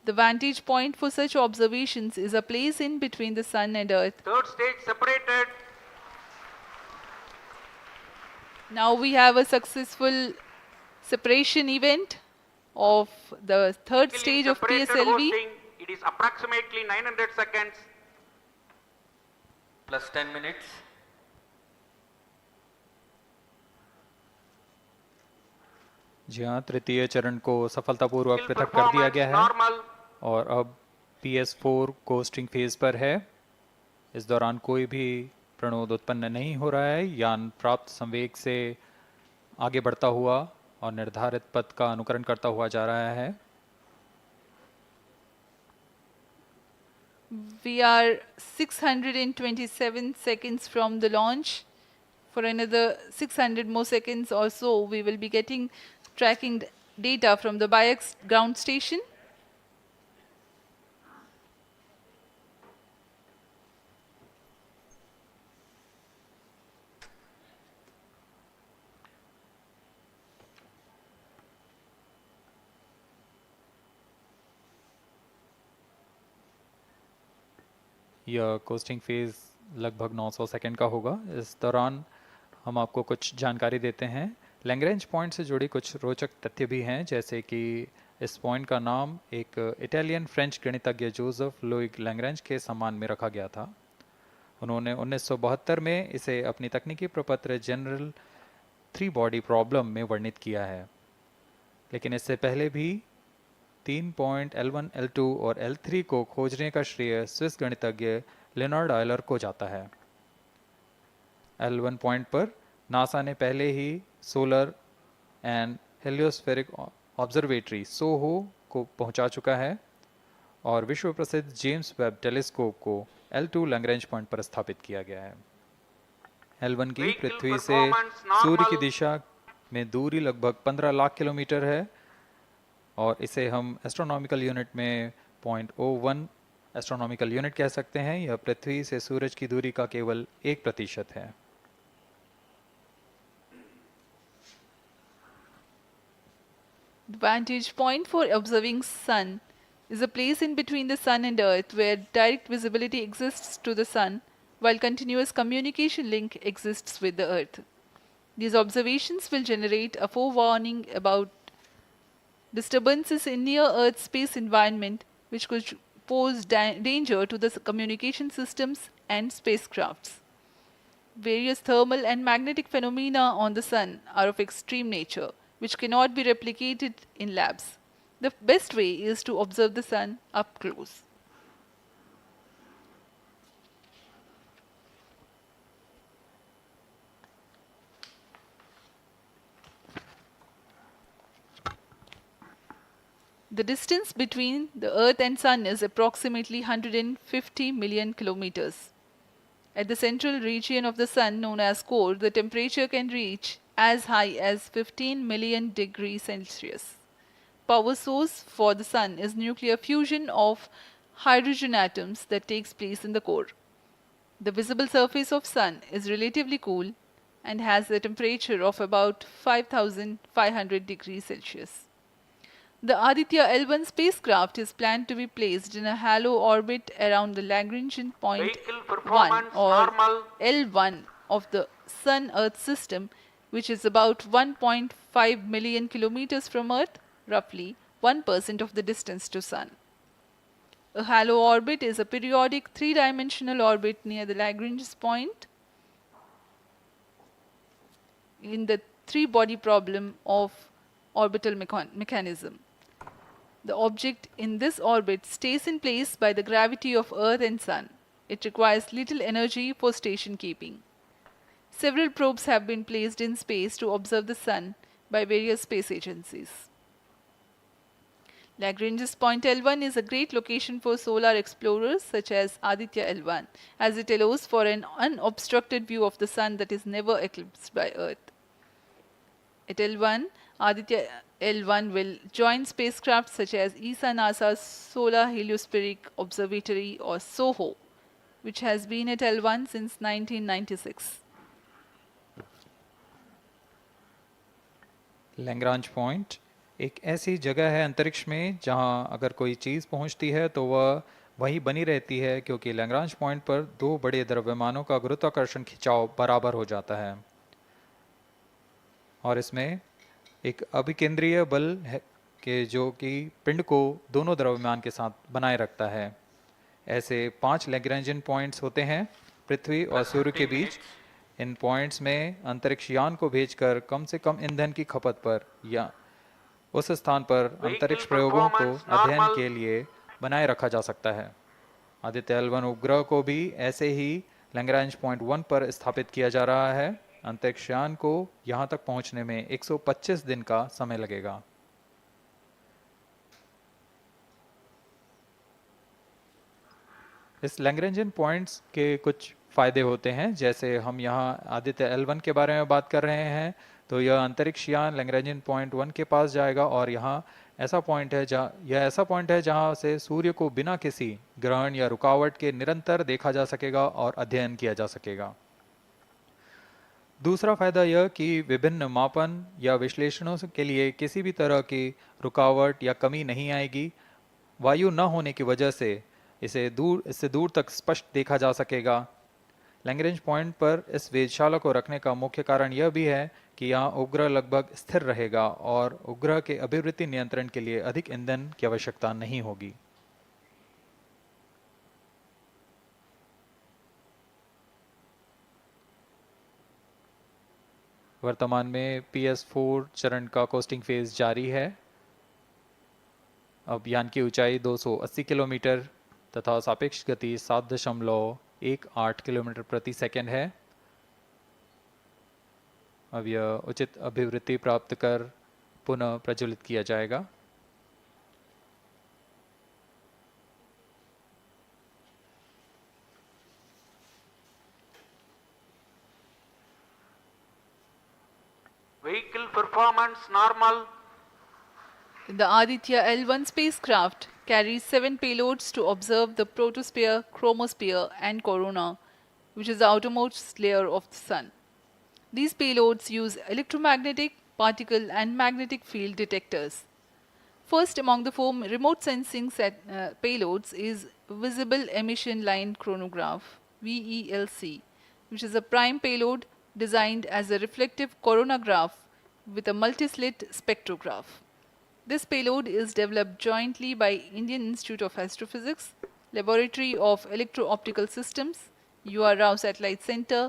The vantage point for such observations is a place in between the sun and earth. Third stage separated. Now we have a successful separation event of the third Vehicle in stage of separated PSLV. hosting. It is approximately 900 seconds. Plus 10 minutes. जी हाँ, तृतीय चरण को सफलतापूर्वक Vehicle पृथक कर दिया performance गया है normal. और अब PS4 कोस्टिंग फेज पर है। इस दौरान कोई भी प्रणोद उत्पन्न नहीं हो रहा है। यान प्राप्त संवेग से आगे बढ़ता हुआ और निर्धारित पथ का अनुकरण करता हुआ जा रहा है। We are 627 seconds from the launch. For another 600 more seconds or so, we will be getting tracking data from the BIAX ground station. यह कोस्टिंग फेज़ लगभग 900 सेकंड का होगा। इस दौरान हम आपको कुछ जानकारी देते हैं। लैग्रेंज पॉइंट से जुड़ी कुछ रोचक तथ्य भी हैं, जैसे कि इस पॉइंट का नाम एक इटालियन फ्रेंच गणितज्ञ जोसेफ लुइग लैग्रेंज के सम्मान में रखा गया था। उन्होंने 1972 में इसे अपनी तकनीकी प्रपत्र जनरल 3 बॉडी प्रॉब्लम में वर्णित किया है, लेकिन इससे पहले भी 3 पॉइंट L1, L2 और L3 को खोजने का श्रेय स्विस गणितज्ञ लेनार्ड आयलर को जाता है। L1 पॉइंट पर नासा ने पहले ही सोलर एंड हेलियोस्फेरिक ऑब्जर्वेटरी सोहो को पहुंचा चुका है और विश्व प्रसिद्ध जेम्स वेब टेलीस्कोप को L2 लैग्रेंज पॉइंट पर स्थापित किया गया है। L1 की पृथ्वी से सूर्य की दिशा में दूरी लगभग 15 लाख किलोमीटर है और इसे हम एस्ट्रोनॉमिकल यूनिट में 0.01 एस्ट्रोनॉमिकल यूनिट कह सकते हैं। यह पृथ्वी से सूरज की दूरी का केवल 1% है। The vantage point for observing sun is a place in between the sun and earth where direct visibility exists to the sun while continuous communication link exists with the earth. These observations will generate a forewarning about disturbances in near earth space environment which could pose danger to the communication systems and spacecrafts. Various thermal and magnetic phenomena on the sun are of extreme nature, which cannot be replicated in labs. The best way is to observe the sun up close. The distance between the Earth and Sun is approximately 150 million kilometers. At the central region of the Sun, known as core, the temperature can reach as high as 15 million degrees Celsius. Power source for the Sun is nuclear fusion of hydrogen atoms that takes place in the core. The visible surface of Sun is relatively cool and has a temperature of about 5,500 degrees Celsius. The Aditya-L1 spacecraft is planned to be placed in a halo orbit around the Lagrangian point 1 or L1 of the Sun-Earth system, which is about 1.5 million kilometers from Earth, roughly 1% of the distance to Sun. A halo orbit is a periodic three-dimensional orbit near the Lagrange point in the three-body problem of orbital mechanism. The object in this orbit stays in place by the gravity of Earth and Sun. It requires little energy for station keeping. Several probes have been placed in space to observe the Sun by various space agencies. Lagrange's point L1 is a great location for solar explorers such as Aditya-L1, as it allows for an unobstructed view of the Sun that is never eclipsed by Earth. At L1, Aditya-L1 will join spacecraft such as ESA-NASA's Solar Heliospheric Observatory or SOHO, which has been at L1 since 1996. Lagrange point एक ऐसी जगह है अंतरिक्ष में जहां अगर कोई चीज़ पहुंचती है तो वह वहीं बनी रहती है, क्योंकि लैग्रांज पॉइंट पर दो बड़े द्रव्यमानों का गुरुत्वाकर्षण खिंचाव बराबर हो जाता है और इसमें एक अभिकेंद्रीय बल है कि जो कि पिंड को दोनों द्रव्यमान के साथ बनाए रखता है। ऐसे 5 लैग्रेंजियन पॉइंट्स होते हैं पृथ्वी और सूर्य के बीच। इन पॉइंट्स में अंतरिक्ष यान को भेजकर कम से कम ईंधन की खपत पर या उस स्थान पर अंतरिक्ष प्रयोगों को अध्ययन के लिए बनाए रखा जा सकता है। आदित्य-L1 उपग्रह को भी ऐसे ही लैग्रांज पॉइंट 1 पर स्थापित किया जा रहा है। अंतरिक्ष यान को यहां तक पहुंचने में 125 दिन का समय लगेगा। इस लैग्रेंजियन पॉइंट्स के कुछ फ़ायदे होते हैं, जैसे हम यहाँ आदित्य-L1 के बारे में बात कर रहे हैं तो यह अंतरिक्ष यान लैग्रेंजियन पॉइंट 1 के पास जाएगा और यह ऐसा पॉइंट है जहाँ से सूर्य को बिना किसी ग्रहण या रुकावट के निरंतर देखा जा सकेगा और अध्ययन किया जा सकेगा। दूसरा फायदा यह कि विभिन्न मापन या विश्लेषणों के लिए किसी भी तरह की रुकावट या कमी नहीं आएगी। वायु न होने की वजह से इससे दूर तक स्पष्ट देखा जा सकेगा। लैग्रेंज पॉइंट पर इस वेधशाला को रखने का मुख्य कारण यह भी है कि यहाँ उपग्रह लगभग स्थिर रहेगा और उपग्रह के अभिवृत्ति नियंत्रण के लिए अधिक ईंधन की आवश्यकता नहीं होगी। वर्तमान में PS4 चरण का कोस्टिंग फेज जारी है। अब यान की ऊंचाई 280 किलोमीटर तथा सापेक्ष गति 7.18 किलोमीटर प्रति सेकंड है। अब यह उचित अभिवृत्ति प्राप्त कर पुनः प्रज्वलित किया जाएगा। Vehicle performance normal. The Aditya-L1 spacecraft carries 7 payloads to observe the protosphere, chromosphere and corona, which is the outermost layer of the Sun. These payloads use electromagnetic, particle and magnetic field detectors. First among the 4 remote sensing payloads is Visible Emission Line Chronograph, VELC, which is a prime payload designed as a reflective coronagraph with a multislit spectrograph. This payload is developed jointly by Indian Institute of Astrophysics, Laboratory of Electro-Optical Systems, UR Rao Satellite Center,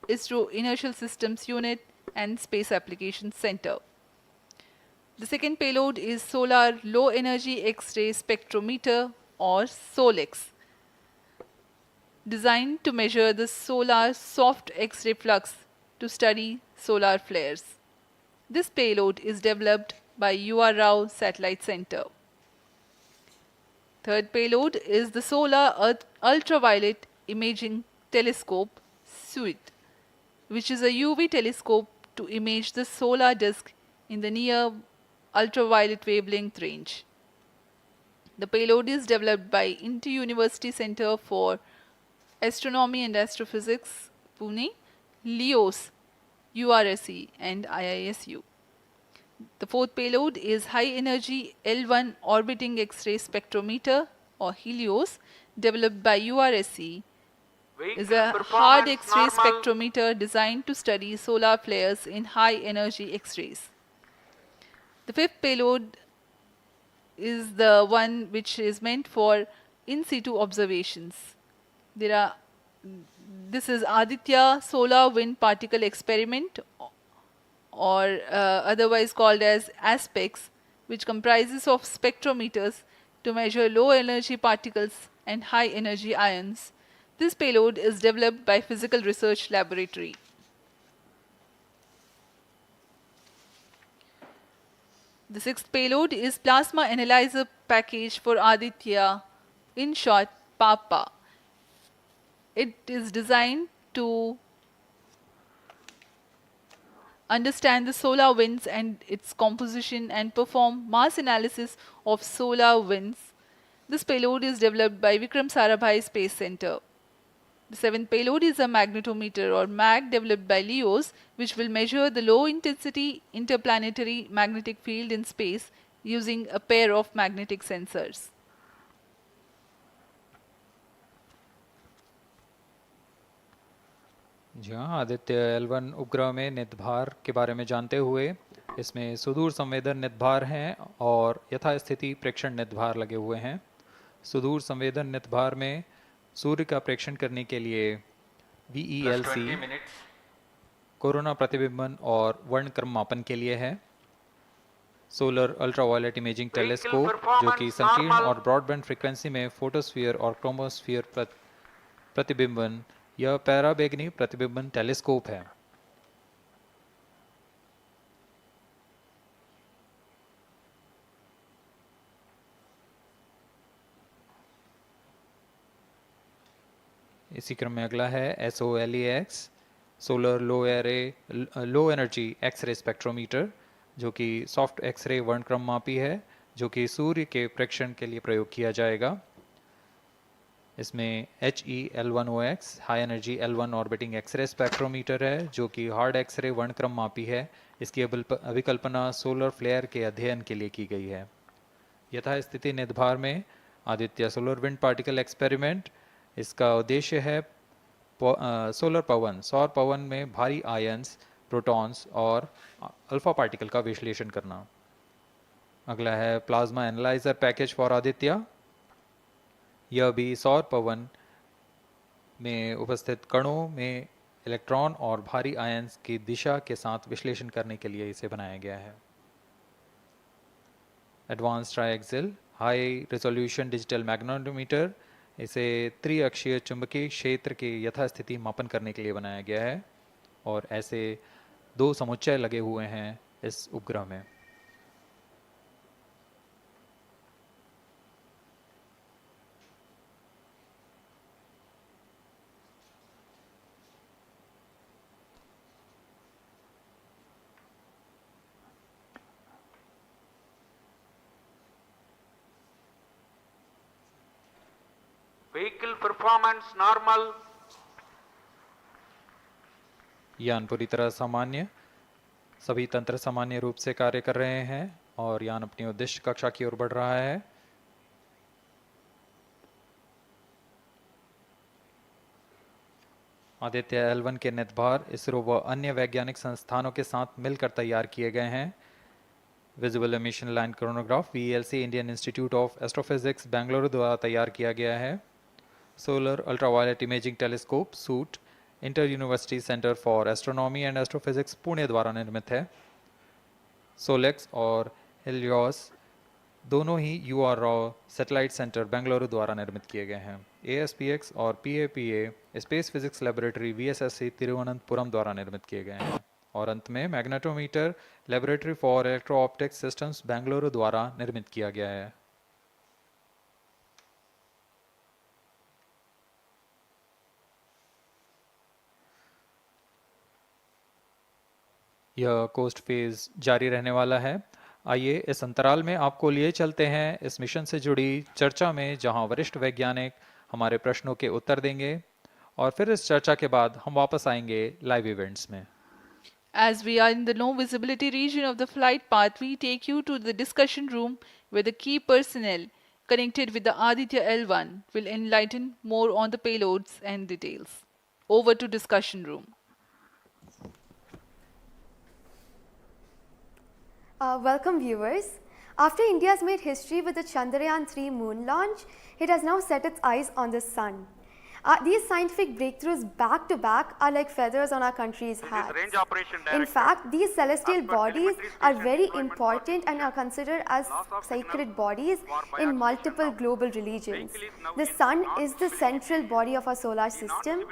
ISRO Inertial Systems Unit and Space Applications Center. The second payload is Solar Low Energy X-ray Spectrometer or SOLEX, designed to measure the solar soft X-ray flux to study solar flares. This payload is developed by UR Rao Satellite Center. Third payload is the Solar Earth Ultraviolet Imaging Telescope SUIT, which is a UV telescope to image the solar disk in the near ultraviolet wavelength range. The payload is developed by Inter-University Center for Astronomy and Astrophysics, Pune, LEOS, URSE and IISU. The fourth payload is High Energy L1 Orbiting X-ray Spectrometer or HELIOS, developed by URSE. Is a hard X-ray spectrometer designed to study solar flares in high energy X-rays. The fifth payload is the one which is meant for in situ observations. This is Aditya Solar Wind Particle Experiment, or otherwise called as ASPEX, which comprises of spectrometers to measure low energy particles and high energy ions. This payload is developed by Physical Research Laboratory. The sixth payload is Plasma Analyzer Package for Aditya, in short PAPA. It is designed to understand the solar winds and its composition and perform mass analysis of solar winds. This payload is developed by Vikram Sarabhai Space Center. The seventh payload is a magnetometer or MAG developed by LEOS, which will measure the low intensity interplanetary magnetic field in space using a pair of magnetic sensors. जी हाँ, Aditya L1 उपग्रह में नितभार के बारे में जानते हुए इसमें सुदूर संवेदन नितभार हैं और यथास्थिति प्रेक्षण नितभार लगे हुए हैं। सुदूर संवेदन नितभार में सूर्य का प्रेक्षण करने के लिए VELC कोरोना प्रतिबिंबन और वर्णक्रम मापन के लिए है। सोलर अल्ट्रावायलेट इमेजिंग टेलीस्कोप जो कि संकीर्ण और ब्रॉडबैंड फ्रीक्वेंसी में फोटोस्फीयर और क्रोमोस्फीयर प्रतिबिंबन यह पैराबैंगनी प्रतिबिंबन टेलीस्कोप है। इसी क्रम में अगला है SOLEX solar low energy X-ray spectrometer जो कि सॉफ्ट एक्सरे वर्णक्रम मापी है जो कि सूर्य के प्रेक्षण के लिए प्रयोग किया जाएगा। इसमें HEL1OX high energy L1 orbiting X-ray spectrometer है जो कि हार्ड एक्सरे वर्णक्रम मापी है। इसकी अभिकल्पना सोलर फ्लेयर के अध्ययन के लिए की गई है। यथास्थिति नितभार में Aditya solar wind particle experiment, इसका उद्देश्य है सोलर पवन, सौर पवन में भारी आयंस, प्रोटॉन्स और अल्फा पार्टिकल का विश्लेषण करना। अगला है plasma analyser package for Aditya. यह भी सौर पवन में उपस्थित कणों में इलेक्ट्रॉन और भारी आयंस की दिशा के साथ विश्लेषण करने के लिए इसे बनाया गया है। Advance triaxial high resolution digital magnetometer, इसे त्रिअक्षीय चुंबकीय क्षेत्र के यथास्थिति मापन करने के लिए बनाया गया है और ऐसे 2 समुच्चय लगे हुए हैं इस उपग्रह में। Vehicle performance normal. यान पूरी तरह सामान्य, सभी तंत्र सामान्य रूप से कार्य कर रहे हैं और यान अपनी उद्दिष्ट कक्षा की ओर बढ़ रहा है। आदित्य L1 के नितभार इसरो व अन्य वैज्ञानिक संस्थानों के साथ मिलकर तैयार किए गए हैं। Visual emission line chronograph VLC Indian institute of astrophysics Bengaluru द्वारा तैयार किया गया है। Solar ultraviolet imaging telescope suit inter university centre for astronomy and astrophysics Pune द्वारा निर्मित है। सोलेक्स और हेलियोस दोनों ही UR Rao satellite centre Bengaluru द्वारा निर्मित किए गए हैं। ASPX और PAPA space physics laboratory VSSC Thiruvananthapuram द्वारा निर्मित किए गए हैं। और अंत में magnetometer laboratory for electro optics systems Bengaluru द्वारा निर्मित किया गया है। यह कोस्ट फेज जारी रहने वाला है। आइए इस अंतराल में आपको लिए चलते हैं इस मिशन से जुड़ी चर्चा में, जहां वरिष्ठ वैज्ञानिक हमारे प्रश्नों के उत्तर देंगे और फिर इस चर्चा के बाद हम वापस आएंगे लाइव इवेंट्स में। As we are in the low visibility region of the flight path, we take you to the discussion room where the key personnel connected with the Aditya-L1 will enlighten more on the payloads and details. Over to discussion room. Welcome viewers. After India has made history with the Chandrayaan-3 moon launch, it has now set its eyes on the sun. These scientific breakthroughs back to back are like feathers on our country's hat. In fact, these celestial bodies are very important and are considered as sacred bodies in multiple global religions. The sun is the central body of our solar system.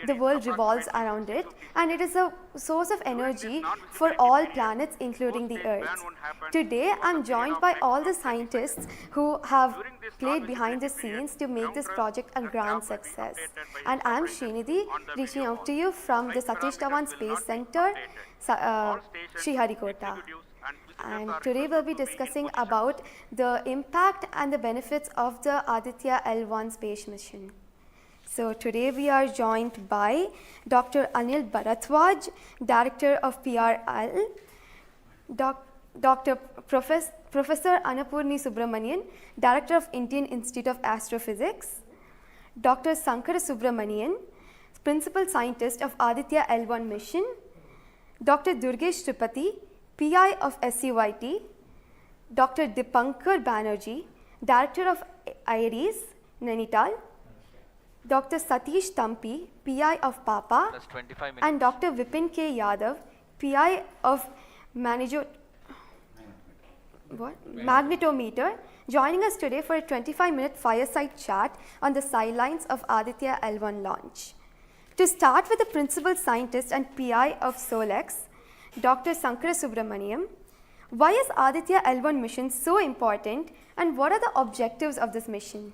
The world revolves around it, and it is a source of energy for all planets, including the Earth. Today, I am joined by all the scientists who have played behind the scenes to make this project a grand success. And I am Srinidhi, reaching out to you from the Satish Dhawan Space Center, Sriharikota. And today we'll be discussing about the impact and the benefits of the Aditya-L1 space mission. So today we are joined by Dr. Anil Bharatwaj, Director of PRL, Dr. Professor Annapurni Subramanian, Director of Indian Institute of Astrophysics, Dr. Sankara Subramanian, Principal Scientist of Aditya-L1 mission, Dr. Durgesh Tripathi, PI of SCYT, Dr. Dipankar Banerjee, Director of IRIS, Nainital, Dr. Satish Tampi, PI of PAPA, and Dr. Vipin K. Yadav, PI of Magnetometer, joining us today for a 25-minute fireside chat on the sidelines of Aditya-L1 launch. To start with the Principal Scientist and PI of SOLEX, Dr. Sankara Subramaniam, why is Aditya-L1 mission so important and what are the objectives of this mission?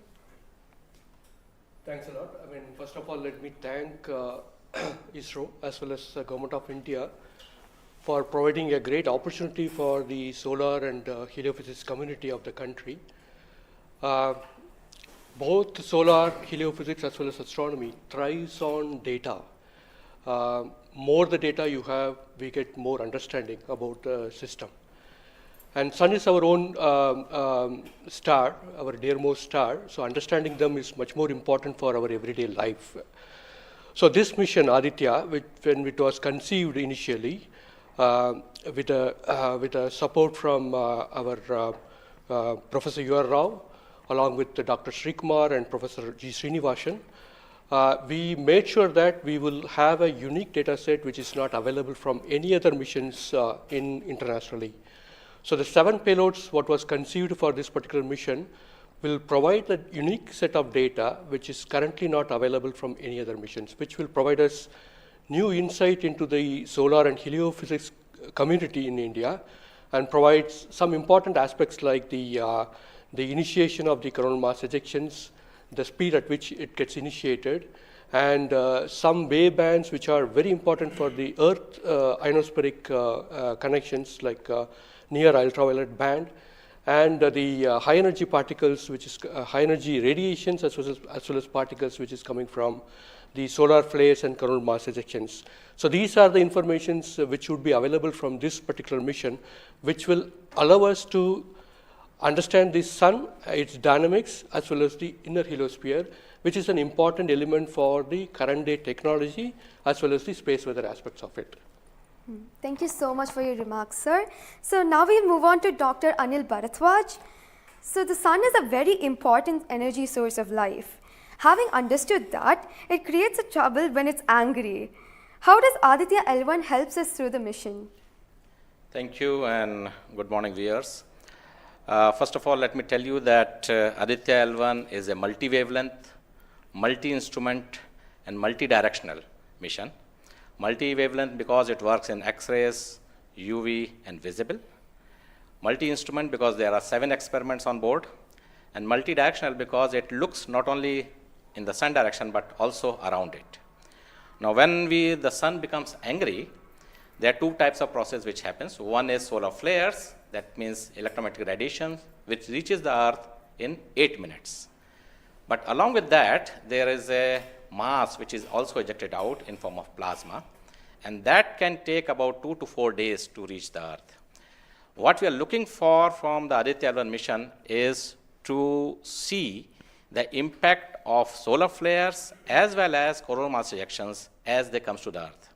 Thanks a lot. First of all, let me thank ISRO as well as the Government of India for providing a great opportunity for the solar and heliophysics community of the country. Both solar, heliophysics as well as astronomy thrives on data. More the data you have, we get more understanding about the system. And sun is our own star, our dearmost star, so understanding them is much more important for our everyday life. So this mission, Aditya, when it was conceived initially, with a support from our Professor U.R. Rao, along with Dr. Srikumar and Professor G. Srinivasan, we made sure that we will have a unique data set which is not available from any other missions internationally. So the 7 payloads, what was conceived for this particular mission, will provide a unique set of data which is currently not available from any other missions, which will provide us new insight into the solar and heliophysics community in India, and provides some important aspects like the initiation of the coronal mass ejections, the speed at which it gets initiated, and some wavebands which are very important for the Earth ionospheric connections, like near ultraviolet band, and the high energy particles, which is high energy radiations, as well as particles which is coming from the solar flares and coronal mass ejections. So these are the informations which would be available from this particular mission, which will allow us to understand the sun, its dynamics, as well as the inner heliosphere, which is an important element for the current day technology, as well as the space weather aspects of it. Thank you so much for your remarks, sir. So now we'll move on to Dr. Anil Bharadwaj. So the sun is a very important energy source of life. Having understood that, it creates a trouble when it's angry. How does Aditya-L1 helps us through the mission? Thank you and good morning, viewers. First of all, let me tell you that Aditya-L1 is a multi-wavelength, multi-instrument and multi-directional mission. Multi-wavelength because it works in X-rays, UV and visible. Multi-instrument because there are 7 experiments on board. And multi-directional because it looks not only in the sun direction but also around it. Now when the sun becomes angry, there are 2 types of process which happens. One is solar flares, that means electromagnetic radiation, which reaches the earth in 8 minutes. But along with that, there is a mass which is also ejected out in form of plasma, and that can take about 2 to 4 days to reach the earth. What we are looking for from the Aditya-L1 mission is to see the impact of solar flares as well as coronal mass ejections as they come to the earth.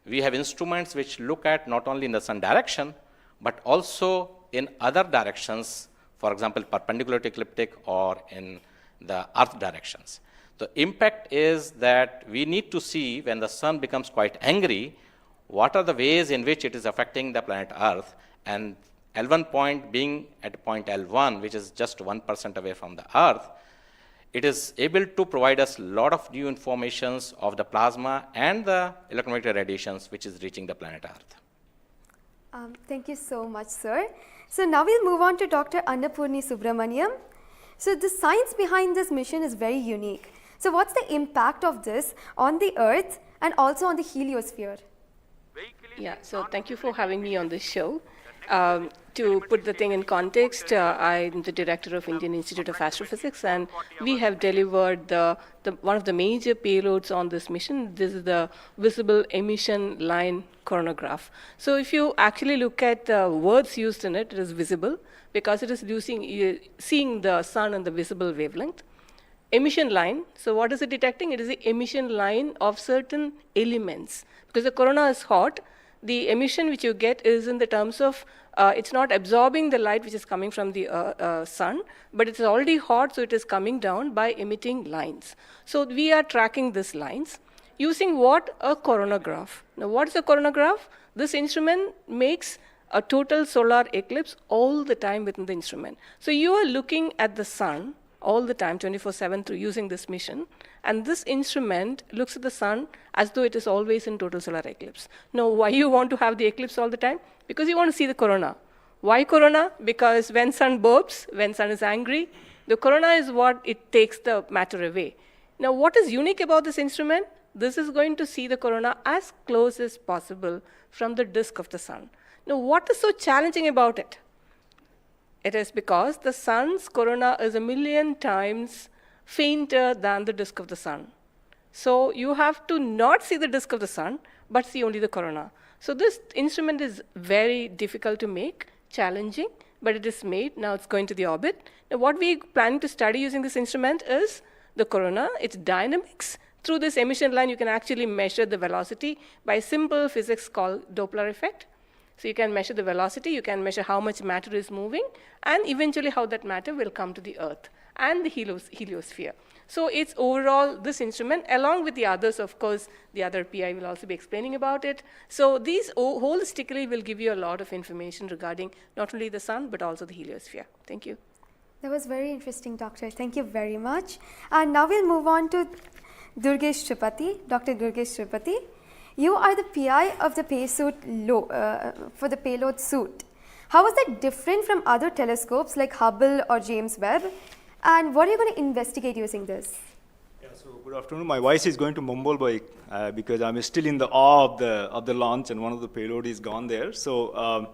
We have instruments which look at not only in the sun direction, but also in other directions, for example, perpendicular to ecliptic or in the earth directions. The impact is that we need to see when the sun becomes quite angry, what are the ways in which it is affecting the planet Earth, and L1 point being at point L1, which is just 1% away from the Earth, it is able to provide us a lot of new informations of the plasma and the electromagnetic radiations which is reaching the planet Earth. Thank you so much, sir. So now we'll move on to Dr. Annapurni Subramaniam. So the science behind this mission is very unique. So what's the impact of this on the Earth and also on the heliosphere? Yeah, so thank you for having me on this show. To put the thing in context, I'm the director of Indian Institute of Astrophysics, and we have delivered one of the major payloads on this mission. This is the visible emission line coronagraph. So if you actually look at the words used in it, it is visible because it is seeing the sun and the visible wavelength. Emission line, so what is it detecting? It is the emission line of certain elements. Because the corona is hot, the emission which you get is in the terms of, it's not absorbing the light which is coming from the sun, but it's already hot, so it is coming down by emitting lines. So we are tracking these lines using what? A coronagraph. Now what is a coronagraph? This instrument makes a total solar eclipse all the time within the instrument. So you are looking at the sun all the time, 24/7 through using this mission. And this instrument looks at the sun as though it is always in total solar eclipse. Now, why you want to have the eclipse all the time? Because you want to see the corona. Why corona? Because when sun burps, when sun is angry, the corona is what it takes the matter away. Now, what is unique about this instrument? This is going to see the corona as close as possible from the disk of the sun. Now, what is so challenging about it? It is because the sun's corona is 1,000,000 times fainter than the disk of the sun. So you have to not see the disk of the sun, but see only the corona. So this instrument is very difficult to make, challenging, but it is made. Now it's going to the orbit. Now what we planning to study using this instrument is the corona, its dynamics. Through this emission line, you can actually measure the velocity by simple physics called Doppler effect. So you can measure the velocity, you can measure how much matter is moving, and eventually how that matter will come to the Earth and the heliosphere. So it's overall this instrument, along with the others, of course, the other PI will also be explaining about it. So these holistically will give you a lot of information regarding not only the sun, but also the heliosphere. Thank you. That was very interesting, Doctor. Thank you very much. And now we'll move on to Durgesh Tripathi, Dr. Durgesh Tripathi. You are the PI of the for the payload suit. How is that different from other telescopes like Hubble or James Webb? And what are you going to investigate using this? Yeah, so good afternoon. My voice is going to mumble because I'm still in the awe of the launch, and one of the payload is gone there. So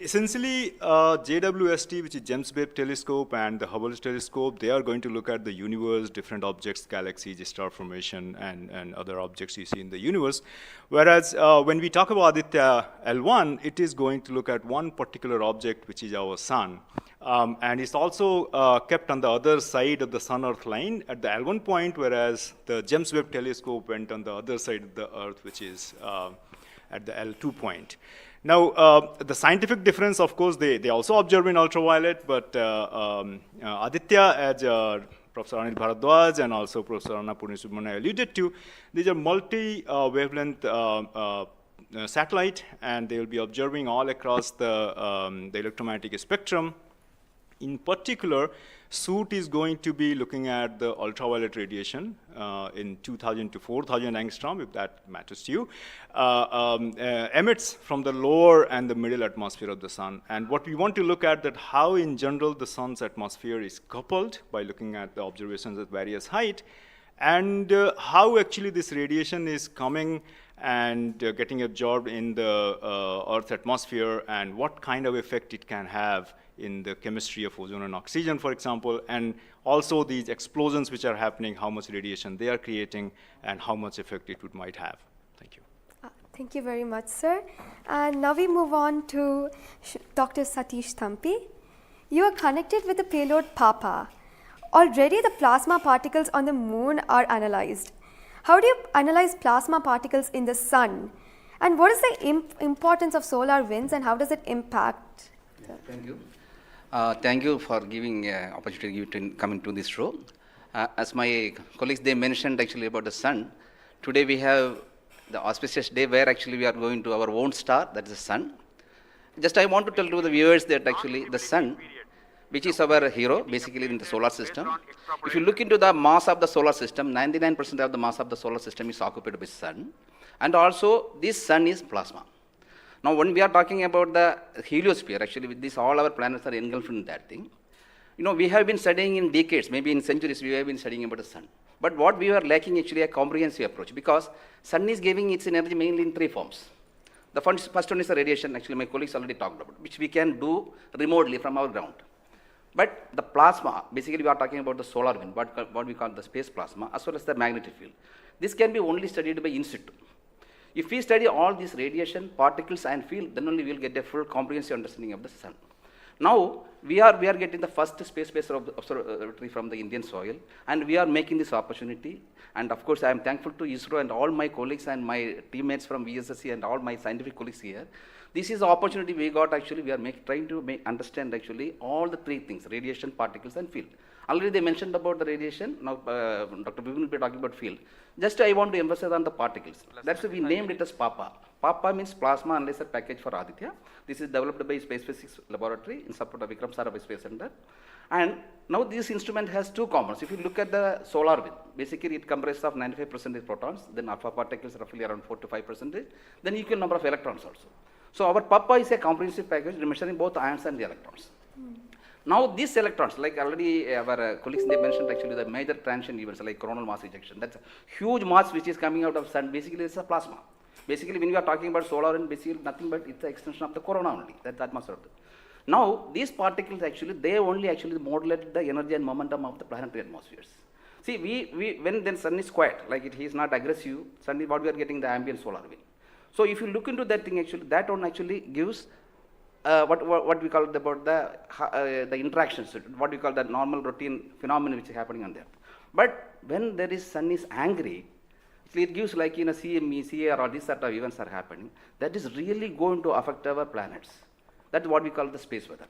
essentially, JWST, which is James Webb Telescope, and the Hubble Telescope, they are going to look at the universe, different objects, galaxies, star formation, and other objects you see in the universe. Whereas when we talk about Aditya-L1, it is going to look at one particular object, which is our sun. And it's also kept on the other side of the Sun-Earth line at the L1 point, whereas the James Webb Telescope went on the other side of the Earth, which is at the L2 point. Now, the scientific difference, of course, they also observe in ultraviolet, but Aditya, as Professor Anil Bharadwaj and also Professor Anna Purnisubramanian alluded to, these are multi-wavelength satellite, and they will be observing all across the electromagnetic spectrum. In particular, suit is going to be looking at the ultraviolet radiation in 2000 to 4000 angstrom, if that matters to you, emits from the lower and the middle atmosphere of the sun. And what we want to look at that how in general the sun's atmosphere is coupled by looking at the observations at various height, and how actually this radiation is coming and getting absorbed in the Earth's atmosphere, and what kind of effect it can have in the chemistry of ozone and oxygen, for example, and also these explosions which are happening, how much radiation they are creating, and how much effect it might have. Thank you. Thank you very much, sir. And now we move on to Dr. Satish Thampi. You are connected with the payload PAPA. Already the plasma particles on the moon are analyzed. How do you analyze plasma particles in the sun? And what is the importance of solar winds, and how does it impact? Thank you. Thank you for giving opportunity to come into this show. As my colleagues, they mentioned actually about the sun. Today we have the auspicious day where actually we are going to our own star, that is the sun. Just I want to tell to the viewers that actually the sun, which is our hero basically in the solar system. If you look into the mass of the solar system, 99% of the mass of the solar system is occupied by sun. And also this sun is plasma. Now, when we are talking about the heliosphere, actually, with this, all our planets are engulfed in that thing. You know, we have been studying in decades, maybe in centuries, we have been studying about the sun. But what we are lacking actually a comprehensive approach, because sun is giving its energy mainly in three forms. The first one is the radiation, actually, my colleagues already talked about, which we can do remotely from our ground. But the plasma, basically, we are talking about the solar wind, what we call the space plasma, as well as the magnetic field. This can be only studied by in situ. If we study all these radiation, particles, and field, then only we will get a full comprehensive understanding of the sun. Now, we are getting the first space-based observatory from the Indian soil, and we are making this opportunity. And of course, I am thankful to ISRO and all my colleagues and my teammates from VSSC and all my scientific colleagues here. This is the opportunity we got actually. We are trying to understand actually all the three things: radiation, particles, and field. Already they mentioned about the radiation. Now, Dr. Bivin will be talking about field. Just I want to emphasize on the particles. That's why we named it as PAPA. PAPA means Plasma Analyzer Package for Aditya. This is developed by Space Physics Laboratory in support of Vikram Sarabhai Space Center. And now this instrument has two components. If you look at the solar wind, basically it comprises of 95% protons, then alpha particles roughly around 4 to 5%, then equal number of electrons also. So our PAPA is a comprehensive package measuring both ions and the electrons. Now these electrons, like already our colleagues they mentioned actually the major transition events like coronal mass ejection. That's a huge mass which is coming out of sun. Basically it's a plasma. Basically when we are talking about solar and basically nothing but it's the extension of the corona only. That must have. Now these particles actually they only actually modulate the energy and momentum of the planetary atmospheres. See when then sun is quiet, like it is not aggressive, sun is what we are getting the ambient solar wind. So if you look into that thing actually, that one actually gives what we call about the interactions, what we call the normal routine phenomenon which is happening on the Earth. But when there is sun is angry, it gives like in a CME, CAR, or these sort of events are happening, that is really going to affect our planets. That's what we call the space weather.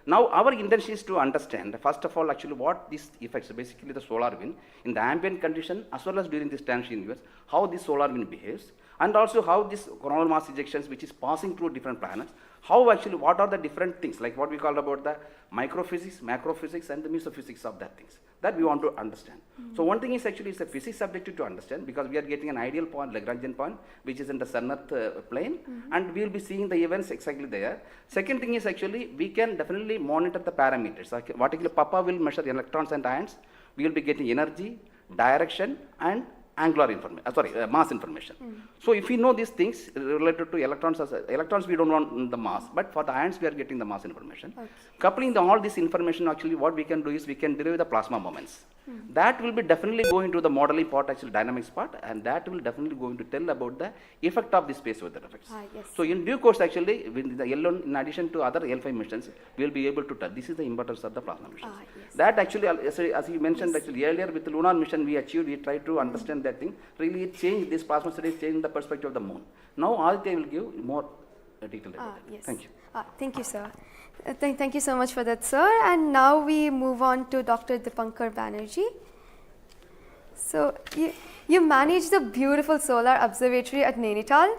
Now, our intention is to understand, first of all, actually what these effects, basically the solar wind, in the ambient condition, as well as during this transition universe, how this solar wind behaves, and also how this coronal mass ejections, which is passing through different planets, how actually, what are the different things, like what we call about the microphysics, macrophysics, and the mesophysics of that things, that we want to understand. So one thing is actually, it's a physics subjective to understand, because we are getting an ideal point, Lagrangian point, which is in the sun-earth plane, and we will be seeing the events exactly there. Second thing is actually, we can definitely monitor the parameters. Like what actually Papa will measure electrons and ions, we will be getting energy, direction, and angular information, mass information. So if we know these things related to electrons, electrons we don't want the mass, but for the ions we are getting the mass information. Coupling all this information, actually what we can do is we can derive the plasma moments. That will be definitely going to the modeling part, actually dynamics part, and that will definitely going to tell about the effect of the space weather effects. Yes. So in due course, actually, with the L1, in addition to other L5 missions, we will be able to tell. This is the importance of the plasma missions. Yes. That actually, as you mentioned, actually earlier with the lunar mission we achieved, we tried to understand that thing. Really, it changed, this plasma studies changed the perspective of the moon. Now, Aditya will give more detail about it. Yes. Thank you. Thank you, sir. Thank you so much for that, sir. And now we move on to Dr. Dipankar Banerjee. So, you manage the beautiful solar observatory at Nainital.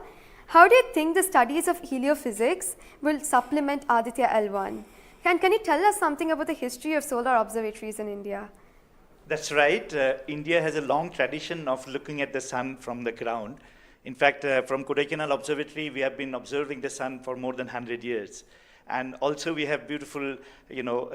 How do you think the studies of heliophysics will supplement Aditya-L1? Can you tell us something about the history of solar observatories in India? That's right. India has a long tradition of looking at the sun from the ground. In fact, from Kodaikanal Observatory, we have been observing the sun for more than 100 years. And also we have beautiful,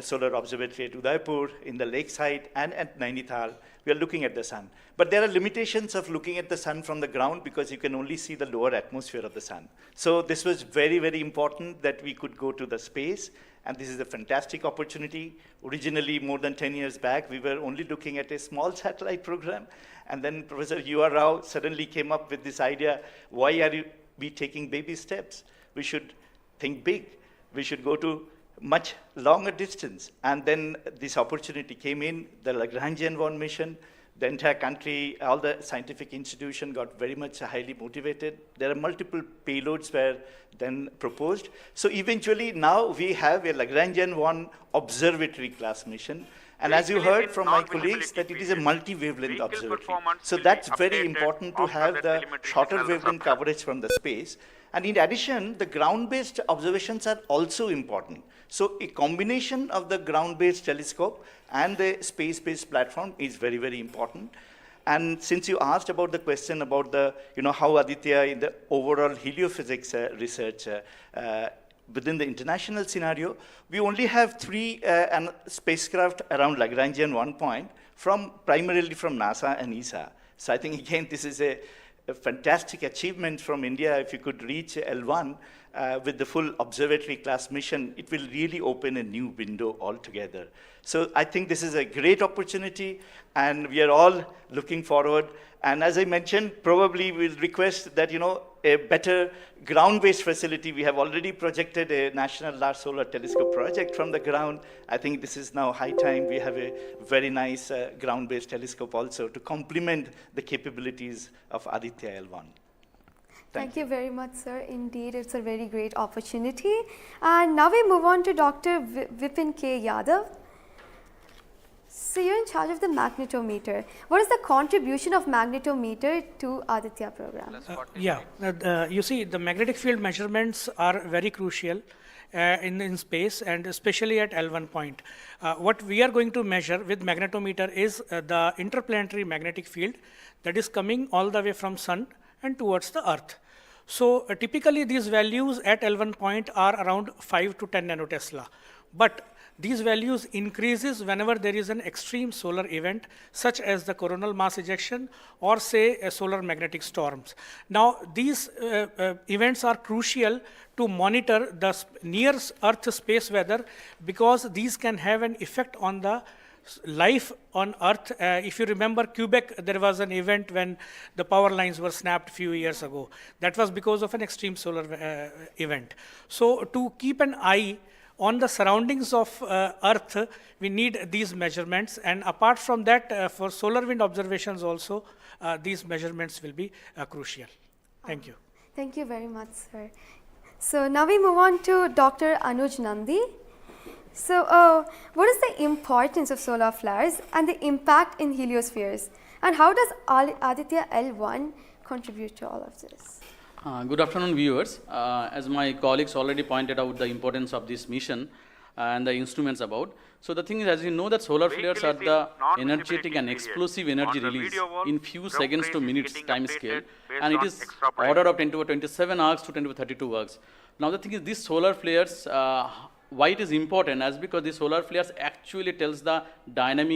solar observatory at Udaipur, in the lakeside, and at Nainital. We are looking at the sun. But there are limitations of looking at the sun from the ground because you can only see the lower atmosphere of the sun. So this was very, very important that we could go to the space. And this is a fantastic opportunity. Originally, more than 10 years back, we were only looking at a small satellite program. And then Professor U.R. Rao suddenly came up with this idea, why are we taking baby steps? We should think big. We should go to much longer distance. And then this opportunity came in, the Lagrangian mission. The entire country, all the scientific institutions got very much highly motivated. There are multiple payloads were then proposed. So eventually now we have a Lagrangian observatory class mission. And as you heard from my colleagues, that it is a multi-wavelength observatory. So that's very important to have the shorter wavelength coverage from the space. And in addition, the ground-based observations are also important. So a combination of the ground-based telescope and the space-based platform is very, very important. And since you asked about the question about the, how Aditya in the overall heliophysics research within the international scenario, we only have 3 spacecraft around Lagrangian 1 point primarily from NASA and ESA. So I think again, this is a fantastic achievement from India. If you could reach L1 with the full observatory class mission, it will really open a new window altogether. So I think this is a great opportunity, and we are all looking forward. And as I mentioned, probably we'll request that, a better ground-based facility. We have already projected a National Large Solar Telescope project from the ground. I think this is now high time we have a very nice ground-based telescope also to complement the capabilities of Aditya-L1. Thank you very much, sir. Indeed, it's a very great opportunity. And now we move on to Dr. Vipin K. Yadav. So you're in charge of the magnetometer. What is the contribution of magnetometer to Aditya program? You see, the magnetic field measurements are very crucial in space, and especially at L1 point. What we are going to measure with magnetometer is the interplanetary magnetic field that is coming all the way from sun and towards the earth. So typically these values at L1 point are around 5 to 10 nanotesla. But these values increases whenever there is an extreme solar event, such as the coronal mass ejection or say a solar magnetic storms. Now these events are crucial to monitor the near Earth space weather, because these can have an effect on the life on Earth. If you remember Quebec, there was an event when the power lines were snapped a few years ago. That was because of an extreme solar event. So to keep an eye on the surroundings of Earth, we need these measurements. And apart from that, for solar wind observations also, these measurements will be crucial. Thank you. Thank you very much, sir. So now we move on to Dr. Anuj Nandi. So what is the importance of solar flares and the impact in heliospheres? And how does Aditya-L1 contribute to all of this? Good afternoon, viewers. As my colleagues already pointed out the importance of this mission and the instruments about. So the thing is, as you know, that solar flares are the energetic and explosive energy release in few seconds to minutes time scale, and it is order of 10 to 27 arcs to 10 to 32 arcs. Now the thing is, these solar flares, why it is important, as because the solar flares actually tells the dynamic